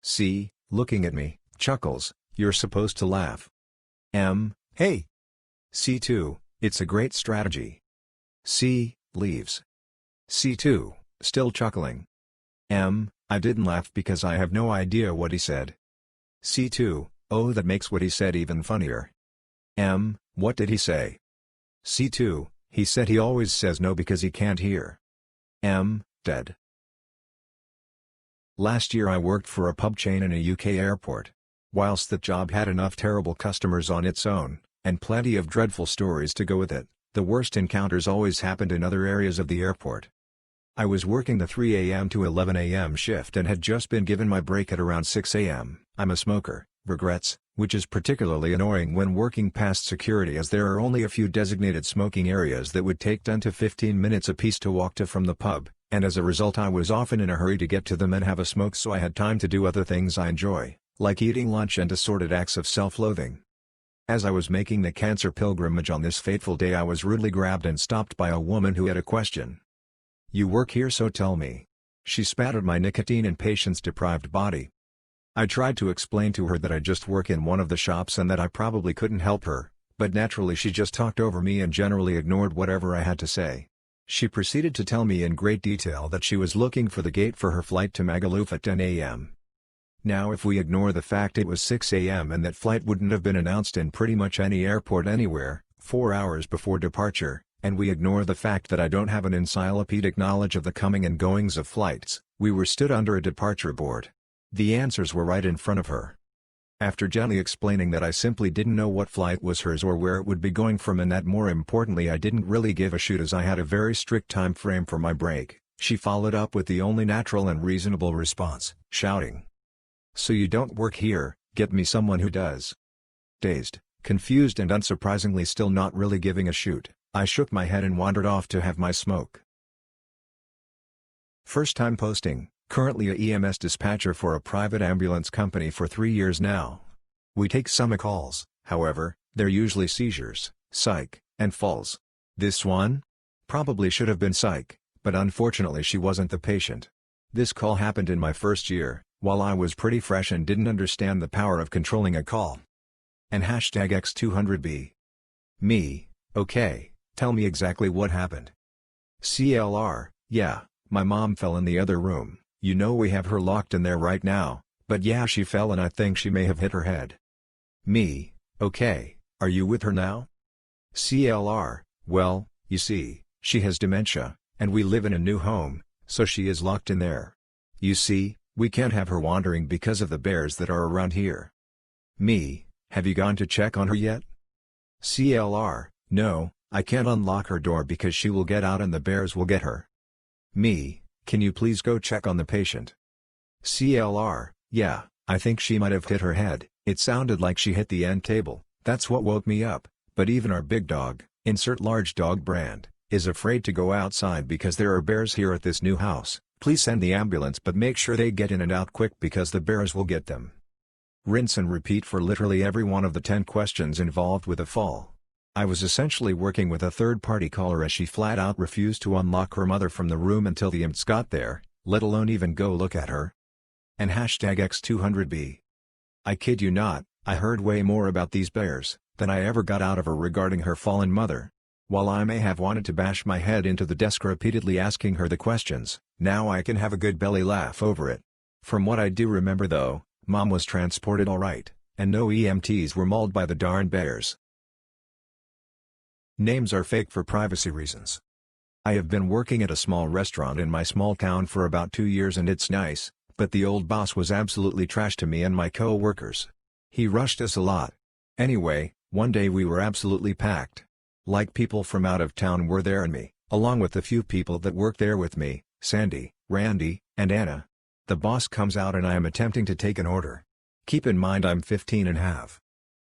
C, looking at me, chuckles, you're supposed to laugh. M, hey. C2, It's a great strategy. C. Leaves. C2, still chuckling. M. I didn't laugh because I have no idea what he said. C2, oh, that makes what he said even funnier. M. What did he say? C2, he said he always says no because he can't hear. M. Dead. Last year I worked for a pub chain in a UK airport. Whilst the job had enough terrible customers on its own, and plenty of dreadful stories to go with it, the worst encounters always happened in other areas of the airport. I was working the 3 a.m. to 11 a.m. shift and had just been given my break at around 6 a.m. I'm a smoker, regrets, which is particularly annoying when working past security as there are only a few designated smoking areas that would take 10 to 15 minutes apiece to walk to from the pub, and as a result I was often in a hurry to get to them and have a smoke so I had time to do other things I enjoy, like eating lunch and assorted acts of self-loathing. As I was making the cancer pilgrimage on this fateful day I was rudely grabbed and stopped by a woman who had a question. "You work here, so tell me." She spat at my nicotine and patience-deprived body. I tried to explain to her that I just work in one of the shops and that I probably couldn't help her, but naturally she just talked over me and generally ignored whatever I had to say. She proceeded to tell me in great detail that she was looking for the gate for her flight to Magaluf at 10 a.m. Now if we ignore the fact it was 6 a.m. and that flight wouldn't have been announced in pretty much any airport anywhere, 4 hours before departure, and we ignore the fact that I don't have an encyclopedic knowledge of the coming and goings of flights, we were stood under a departure board. The answers were right in front of her. After gently explaining that I simply didn't know what flight was hers or where it would be going from and that more importantly I didn't really give a shoot as I had a very strict time frame for my break, she followed up with the only natural and reasonable response, shouting, "So you don't work here, get me someone who does." Dazed, confused and unsurprisingly still not really giving a shoot, I shook my head and wandered off to have my smoke. First time posting, currently a EMS dispatcher for a private ambulance company for 3 years now. We take some calls, however, they're usually seizures, psych, and falls. This one? Probably should have been psych, but unfortunately she wasn't the patient. This call happened in my first year, while I was pretty fresh and didn't understand the power of controlling a call. And hashtag X200B. Me, okay, tell me exactly what happened. CLR, yeah, my mom fell in the other room. You know we have her locked in there right now, but yeah she fell and I think she may have hit her head. Me, okay, are you with her now? CLR, well, you see, she has dementia, and we live in a new home, so she is locked in there. You see, we can't have her wandering because of the bears that are around here. Me, have you gone to check on her yet? CLR, no, I can't unlock her door because she will get out and the bears will get her. Me, can you please go check on the patient? CLR, yeah, I think she might have hit her head, it sounded like she hit the end table, that's what woke me up, but even our big dog, insert large dog brand, is afraid to go outside because there are bears here at this new house. Please send the ambulance but make sure they get in and out quick because the bears will get them. Rinse and repeat for literally every one of the 10 questions involved with a fall. I was essentially working with a third-party caller as she flat out refused to unlock her mother from the room until the imps got there, let alone even go look at her. And hashtag X200B. I kid you not, I heard way more about these bears than I ever got out of her regarding her fallen mother. While I may have wanted to bash my head into the desk repeatedly asking her the questions, now I can have a good belly laugh over it. From what I do remember though, Mom was transported alright, and no EMTs were mauled by the darn bears. Names are fake for privacy reasons. I have been working at a small restaurant in my small town for about 2 years and it's nice, but the old boss was absolutely trash to me and my co-workers. He rushed us a lot. Anyway, one day we were absolutely packed. Like people from out of town were there and me, along with the few people that work there with me, Sandy, Randy, and Anna. The boss comes out and I am attempting to take an order. Keep in mind I'm 15 and have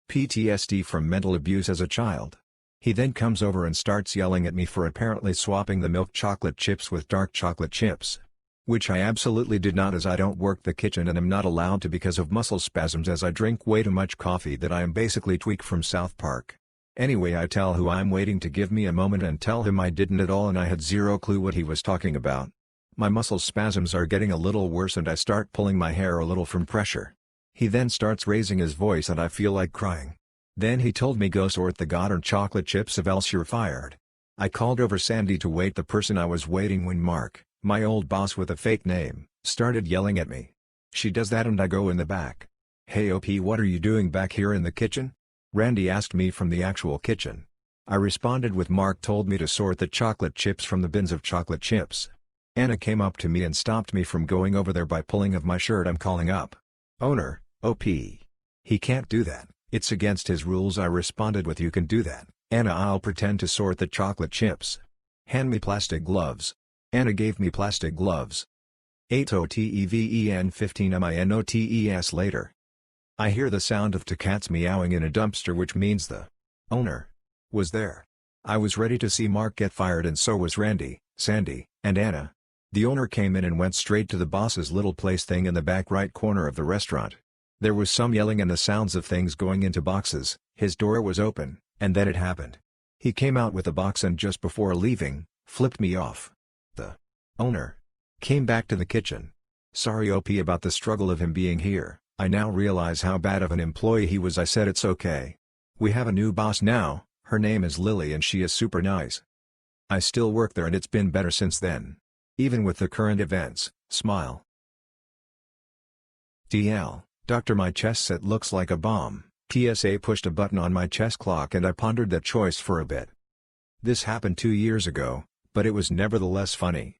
PTSD from mental abuse as a child. He then comes over and starts yelling at me for apparently swapping the milk chocolate chips with dark chocolate chips. Which I absolutely did not as I don't work the kitchen and am not allowed to because of muscle spasms as I drink way too much coffee that I am basically Tweak from South Park. Anyway I tell who I'm waiting to give me a moment and tell him I didn't at all and I had zero clue what he was talking about. My muscle spasms are getting a little worse and I start pulling my hair a little from pressure. He then starts raising his voice and I feel like crying. Then he told me go sort the goddamn chocolate chips or else you're fired. I called over Sandy to wait the person I was waiting when Mark, my old boss with a fake name, started yelling at me. She does that and I go in the back. "Hey OP, what are you doing back here in the kitchen?" Randy asked me from the actual kitchen. I responded with Mark told me to sort the chocolate chips from the bins of chocolate chips. Anna came up to me and stopped me from going over there by pulling of my shirt. "I'm calling up owner, OP. He can't do that, it's against his rules." I responded with, "You can do that, Anna. I'll pretend to sort the chocolate chips. Hand me plastic gloves." Anna gave me plastic gloves. 8OTEVEN15 later. I hear the sound of two cats meowing in a dumpster, which means the owner was there. I was ready to see Mark get fired and so was Randy, Sandy, and Anna. The owner came in and went straight to the boss's little place thing in the back right corner of the restaurant. There was some yelling and the sounds of things going into boxes. His door was open, and then it happened. He came out with a box and just before leaving, flipped me off. The owner came back to the kitchen. "Sorry OP about the struggle of him being here. I now realize how bad of an employee he was." I said, "It's okay. We have a new boss now, her name is Lily and she is super nice. I still work there and it's been better since then. Even with the current events, smile." DL, Doctor, my chest set looks like a bomb. TSA pushed a button on my chest clock and I pondered that choice for a bit. This happened 2 years ago, but it was nevertheless funny.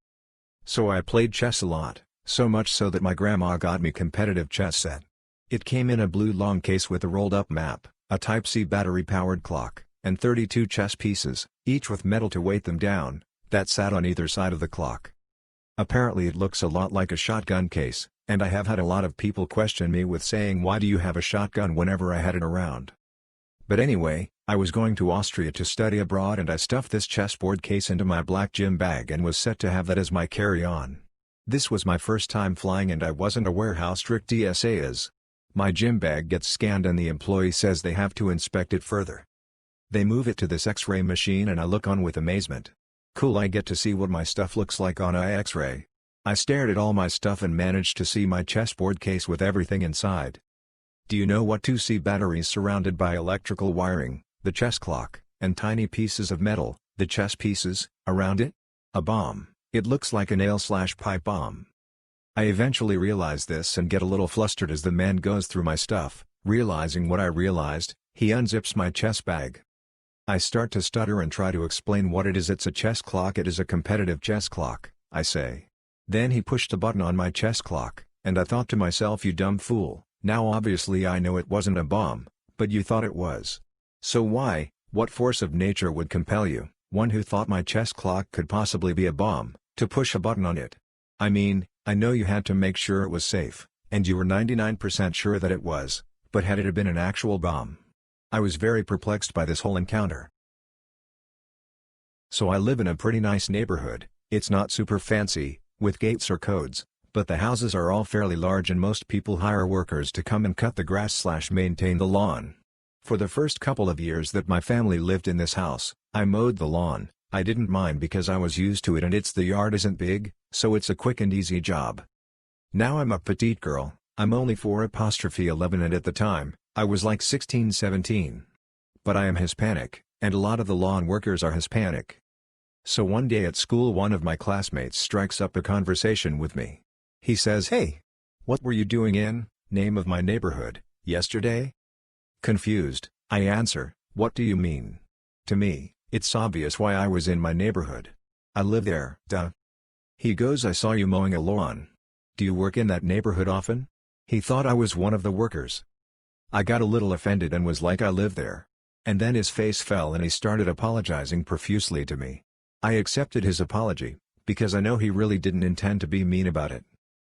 So I played chess a lot, so much so that my grandma got me competitive chess set. It came in a blue long case with a rolled-up map, a Type-C battery-powered clock, and 32 chess pieces, each with metal to weight them down, that sat on either side of the clock. Apparently it looks a lot like a shotgun case, and I have had a lot of people question me with saying, "Why do you have a shotgun?" whenever I had it around. But anyway, I was going to Austria to study abroad and I stuffed this chessboard case into my black gym bag and was set to have that as my carry-on. This was my first time flying and I wasn't aware how strict TSA is. My gym bag gets scanned and the employee says they have to inspect it further. They move it to this X-ray machine and I look on with amazement. Cool, I get to see what my stuff looks like on a X-ray. I stared at all my stuff and managed to see my chessboard case with everything inside. Do you know what 2C batteries surrounded by electrical wiring, the chess clock, and tiny pieces of metal, the chess pieces, around it? A bomb. It looks like a nail/pipe bomb. I eventually realize this and get a little flustered as the man goes through my stuff. Realizing what I realized, he unzips my chess bag. I start to stutter and try to explain what it is. "It's a chess clock. It is a competitive chess clock," I say. Then he pushed a button on my chess clock, and I thought to myself, "You dumb fool, now obviously I know it wasn't a bomb, but you thought it was. So why, what force of nature would compel you, one who thought my chess clock could possibly be a bomb, to push a button on it? I mean, I know you had to make sure it was safe, and you were 99% sure that it was, but had it been an actual bomb?" I was very perplexed by this whole encounter. So I live in a pretty nice neighborhood. It's not super fancy, with gates or codes, but the houses are all fairly large and most people hire workers to come and cut the grass/maintain the lawn. For the first couple of years that my family lived in this house, I mowed the lawn. I didn't mind because I was used to it and the yard isn't big, so it's a quick and easy job. Now I'm a petite girl, I'm only 4'11" and at the time, I was like 16-17. But I am Hispanic, and a lot of the lawn workers are Hispanic. So one day at school one of my classmates strikes up a conversation with me. He says, "Hey, what were you doing in, name of my neighborhood, yesterday?" Confused, I answer, "What do you mean? To me, it's obvious why I was in my neighborhood. I live there, duh." He goes, "I saw you mowing a lawn. Do you work in that neighborhood often?" He thought I was one of the workers. I got a little offended and was like, "I live there." And then his face fell and he started apologizing profusely to me. I accepted his apology, because I know he really didn't intend to be mean about it.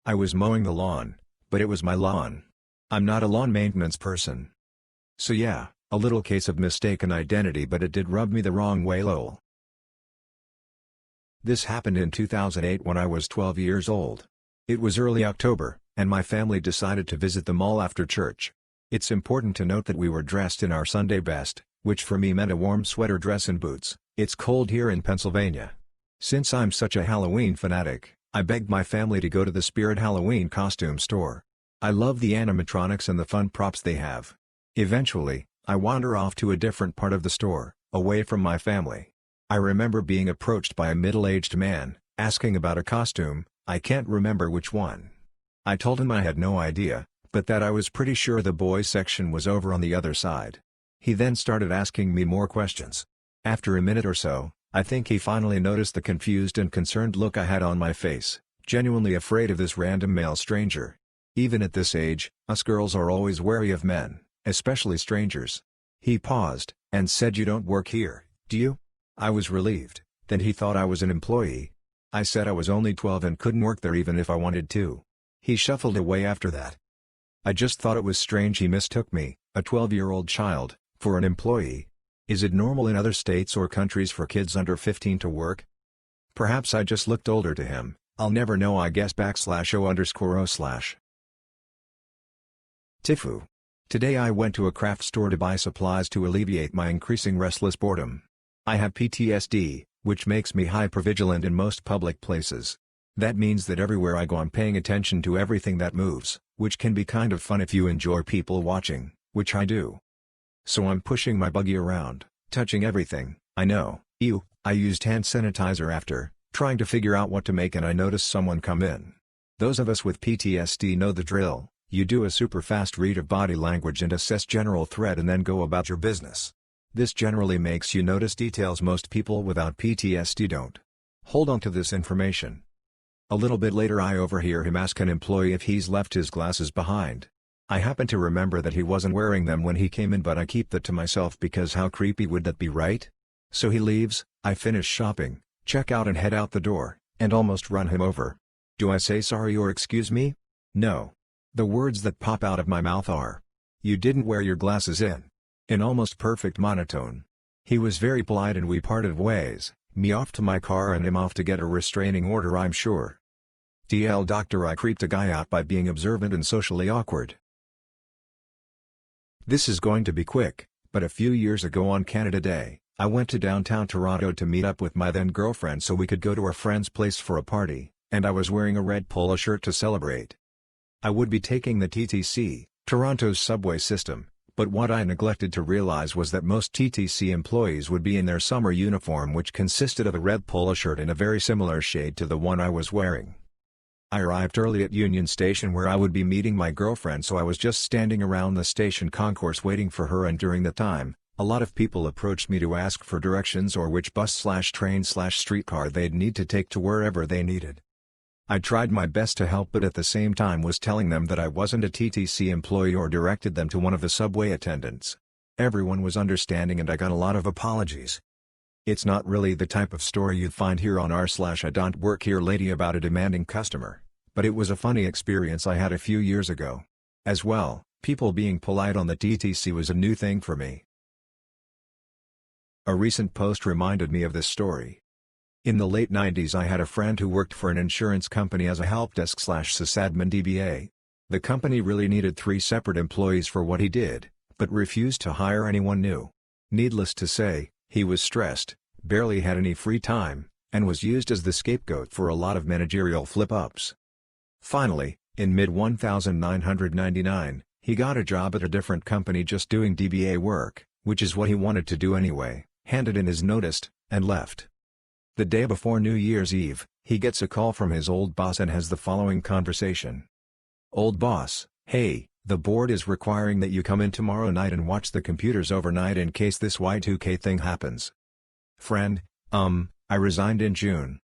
I was mowing the lawn, but it was my lawn. I'm not a lawn maintenance person. So yeah, a little case of mistaken identity, but it did rub me the wrong way, lol. This happened in 2008 when I was 12 years old. It was early October, and my family decided to visit the mall after church. It's important to note that we were dressed in our Sunday best, which for me meant a warm sweater dress and boots. It's cold here in Pennsylvania. Since I'm such a Halloween fanatic, I begged my family to go to the Spirit Halloween costume store. I love the animatronics and the fun props they have. Eventually, I wander off to a different part of the store, away from my family. I remember being approached by a middle-aged man, asking about a costume, I can't remember which one. I told him I had no idea, but that I was pretty sure the boys section was over on the other side. He then started asking me more questions. After a minute or so, I think he finally noticed the confused and concerned look I had on my face, genuinely afraid of this random male stranger. Even at this age, us girls are always wary of men, especially strangers. He paused, and said, "You don't work here, do you?" I was relieved, then he thought I was an employee. I said I was only 12 and couldn't work there even if I wanted to. He shuffled away after that. I just thought it was strange he mistook me, a 12-year-old child, for an employee. Is it normal in other states or countries for kids under 15 to work? Perhaps I just looked older to him, I'll never know, I guess. /o_o/. Tifu. Today I went to a craft store to buy supplies to alleviate my increasing restless boredom. I have PTSD, which makes me hypervigilant in most public places. That means that everywhere I go I'm paying attention to everything that moves, which can be kind of fun if you enjoy people watching, which I do. So I'm pushing my buggy around, touching everything, I know, ew. I used hand sanitizer after, trying to figure out what to make, and I noticed someone come in. Those of us with PTSD know the drill. You do a super fast read of body language and assess general threat and then go about your business. This generally makes you notice details most people without PTSD don't. Hold on to this information. A little bit later I overhear him ask an employee if he's left his glasses behind. I happen to remember that he wasn't wearing them when he came in, but I keep that to myself because how creepy would that be, right? So he leaves, I finish shopping, check out and head out the door, and almost run him over. Do I say sorry or excuse me? No. The words that pop out of my mouth are, "You didn't wear your glasses in almost perfect monotone. He was very polite and we parted ways, me off to my car and him off to get a restraining order, I'm sure. TL Doctor, I creeped a guy out by being observant and socially awkward. This is going to be quick, but a few years ago on Canada Day, I went to downtown Toronto to meet up with my then girlfriend so we could go to a friend's place for a party, and I was wearing a red polo shirt to celebrate. I would be taking the TTC, Toronto's subway system, but what I neglected to realize was that most TTC employees would be in their summer uniform, which consisted of a red polo shirt in a very similar shade to the one I was wearing. I arrived early at Union Station where I would be meeting my girlfriend, so I was just standing around the station concourse waiting for her, and during the time, a lot of people approached me to ask for directions or which bus/train/streetcar they'd need to take to wherever they needed. I tried my best to help, but at the same time was telling them that I wasn't a TTC employee or directed them to one of the subway attendants. Everyone was understanding and I got a lot of apologies. It's not really the type of story you'd find here on r/I don't work here lady about a demanding customer, but it was a funny experience I had a few years ago. As well, people being polite on the TTC was a new thing for me. A recent post reminded me of this story. In the late 90s I had a friend who worked for an insurance company as a helpdesk/sysadmin DBA. The company really needed 3 separate employees for what he did, but refused to hire anyone new. Needless to say, he was stressed, barely had any free time, and was used as the scapegoat for a lot of managerial flip-ups. Finally, in mid-1999, he got a job at a different company just doing DBA work, which is what he wanted to do anyway, handed in his notice, and left. The day before New Year's Eve, he gets a call from his old boss and has the following conversation. "Old boss, hey, the board is requiring that you come in tomorrow night and watch the computers overnight in case this Y2K thing happens." Friend, I resigned in June.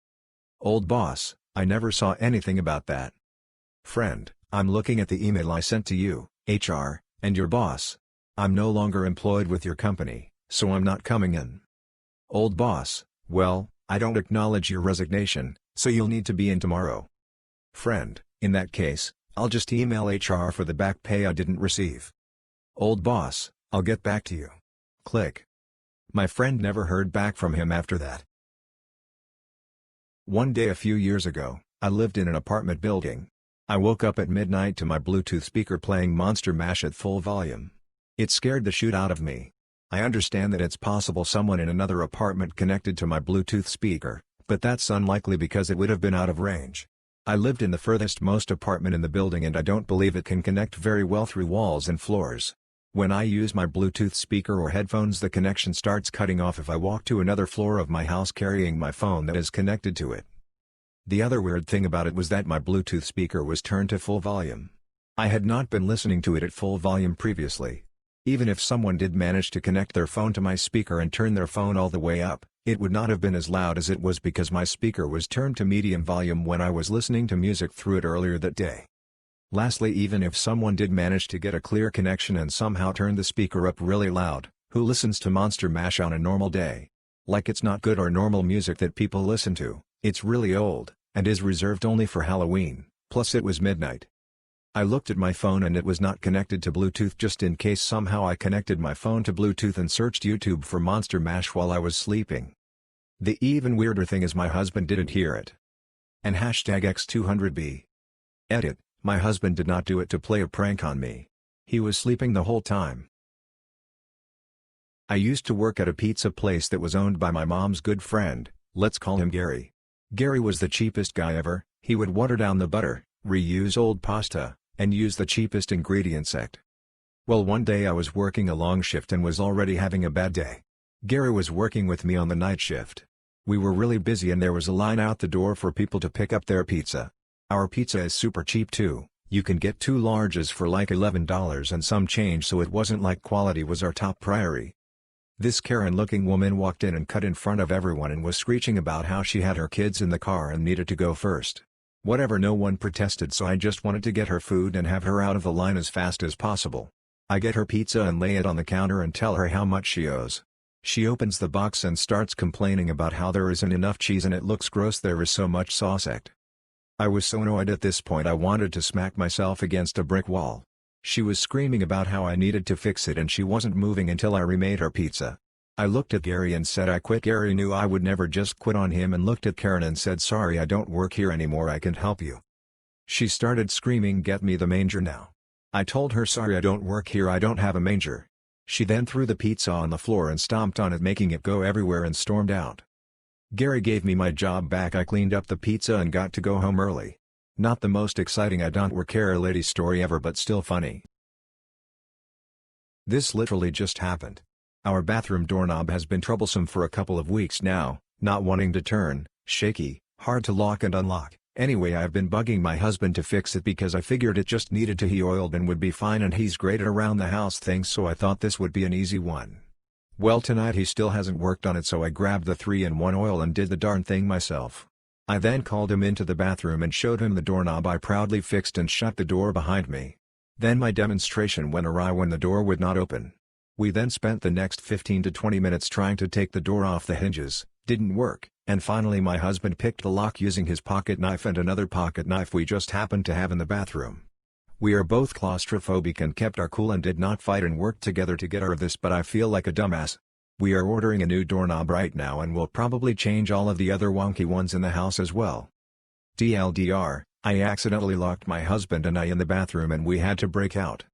Old boss, I never saw anything about that. Friend, I'm looking at the email I sent to you, HR, and your boss. I'm no longer employed with your company, so I'm not coming in. Old boss, well, I don't acknowledge your resignation, so you'll need to be in tomorrow. Friend, in that case, I'll just email HR for the back pay I didn't receive. Old boss, I'll get back to you. Click. My friend never heard back from him after that. One day a few years ago, I lived in an apartment building. I woke up at midnight to my Bluetooth speaker playing Monster Mash at full volume. It scared the shoot out of me. I understand that it's possible someone in another apartment connected to my Bluetooth speaker, but that's unlikely because it would have been out of range. I lived in the furthest most apartment in the building and I don't believe it can connect very well through walls and floors. When I use my Bluetooth speaker or headphones, the connection starts cutting off if I walk to another floor of my house carrying my phone that is connected to it. The other weird thing about it was that my Bluetooth speaker was turned to full volume. I had not been listening to it at full volume previously. Even if someone did manage to connect their phone to my speaker and turn their phone all the way up, it would not have been as loud as it was because my speaker was turned to medium volume when I was listening to music through it earlier that day. Lastly, even if someone did manage to get a clear connection and somehow turn the speaker up really loud, who listens to Monster Mash on a normal day? Like it's not good or normal music that people listen to, it's really old, and is reserved only for Halloween, plus it was midnight. I looked at my phone and it was not connected to Bluetooth just in case somehow I connected my phone to Bluetooth and searched YouTube for Monster Mash while I was sleeping. The even weirder thing is my husband didn't hear it. And #X200B. Edit. My husband did not do it to play a prank on me. He was sleeping the whole time. I used to work at a pizza place that was owned by my mom's good friend, let's call him Gary. Gary was the cheapest guy ever. He would water down the butter, reuse old pasta, and use the cheapest ingredients. Well, one day I was working a long shift and was already having a bad day. Gary was working with me on the night shift. We were really busy and there was a line out the door for people to pick up their pizza. Our pizza is super cheap too, you can get 2 larges for like $11 and some change, so it wasn't like quality was our top priority. This Karen-looking woman walked in and cut in front of everyone and was screeching about how she had her kids in the car and needed to go first. Whatever, no one protested, so I just wanted to get her food and have her out of the line as fast as possible. I get her pizza and lay it on the counter and tell her how much she owes. She opens the box and starts complaining about how there isn't enough cheese and it looks gross, there is so much sauce. I was so annoyed at this point I wanted to smack myself against a brick wall. She was screaming about how I needed to fix it and she wasn't moving until I remade her pizza. I looked at Gary and said I quit. Gary knew I would never just quit on him and looked at Karen and said, "Sorry, I don't work here anymore, I can't help you." She started screaming, "Get me the manger now." I told her, "Sorry, I don't work here, I don't have a manger." She then threw the pizza on the floor and stomped on it, making it go everywhere, and stormed out. Gary gave me my job back. I cleaned up the pizza and got to go home early. Not the most exciting I don't work here lady story ever, but still funny. This literally just happened. Our bathroom doorknob has been troublesome for a couple of weeks now, not wanting to turn, shaky, hard to lock and unlock. Anyway, I've been bugging my husband to fix it because I figured it just needed to be oiled and would be fine, and he's great at around the house things, so I thought this would be an easy one. Well, tonight he still hasn't worked on it, so I grabbed the 3-in-1 oil and did the darn thing myself. I then called him into the bathroom and showed him the doorknob I proudly fixed and shut the door behind me. Then my demonstration went awry when the door would not open. We then spent the next 15 to 20 minutes trying to take the door off the hinges, didn't work, and finally my husband picked the lock using his pocket knife and another pocket knife we just happened to have in the bathroom. We are both claustrophobic and kept our cool and did not fight and worked together to get out of this, but I feel like a dumbass. We are ordering a new doorknob right now and will probably change all of the other wonky ones in the house as well. TLDR, I accidentally locked my husband and I in the bathroom and we had to break out.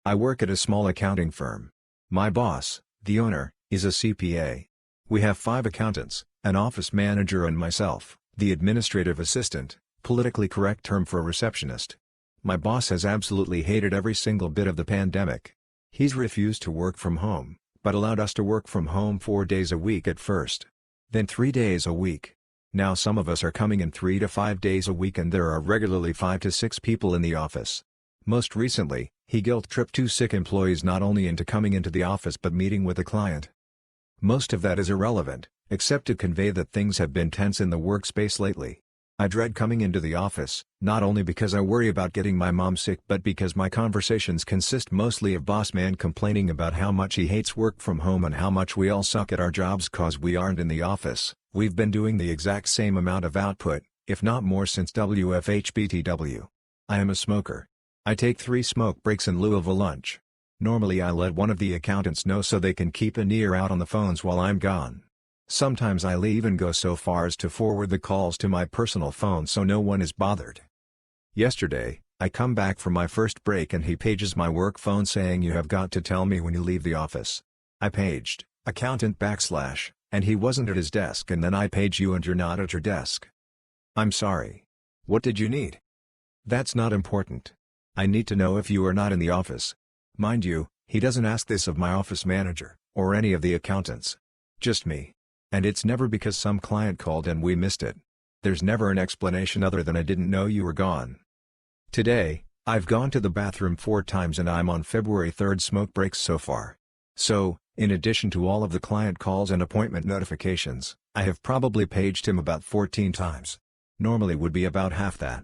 I work at a small accounting firm. My boss, the owner, is a CPA. We have 5 accountants, an office manager and myself, the administrative assistant, politically correct term for a receptionist. My boss has absolutely hated every single bit of the pandemic. He's refused to work from home, but allowed us to work from home 4 days a week at first. Then 3 days a week. Now some of us are coming in 3 to 5 days a week and there are regularly 5 to 6 people in the office. Most recently, he guilt-tripped 2 sick employees not only into coming into the office but meeting with a client. Most of that is irrelevant, except to convey that things have been tense in the workspace lately. I dread coming into the office, not only because I worry about getting my mom sick but because my conversations consist mostly of boss man complaining about how much he hates work from home and how much we all suck at our jobs cause we aren't in the office. We've been doing the exact same amount of output, if not more, since WFHBTW. I am a smoker. I take 3 smoke breaks in lieu of a lunch. Normally I let one of the accountants know so they can keep an ear out on the phones while I'm gone. Sometimes I'll even go so far as to forward the calls to my personal phone so no one is bothered. Yesterday, I come back from my first break and he pages my work phone saying, "You have got to tell me when you leave the office." I paged, accountant / and he wasn't at his desk, and then I page you and you're not at your desk. I'm sorry. What did you need? That's not important. I need to know if you are not in the office. Mind you, he doesn't ask this of my office manager, or any of the accountants. Just me. And it's never because some client called and we missed it. There's never an explanation other than I didn't know you were gone. Today, I've gone to the bathroom 4 times and I'm on February 3rd smoke breaks so far. So, in addition to all of the client calls and appointment notifications, I have probably paged him about 14 times. Normally would be about half that.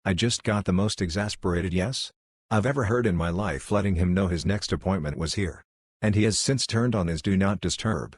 I just got the most exasperated yes I've ever heard in my life letting him know his next appointment was here. And he has since turned on his do not disturb.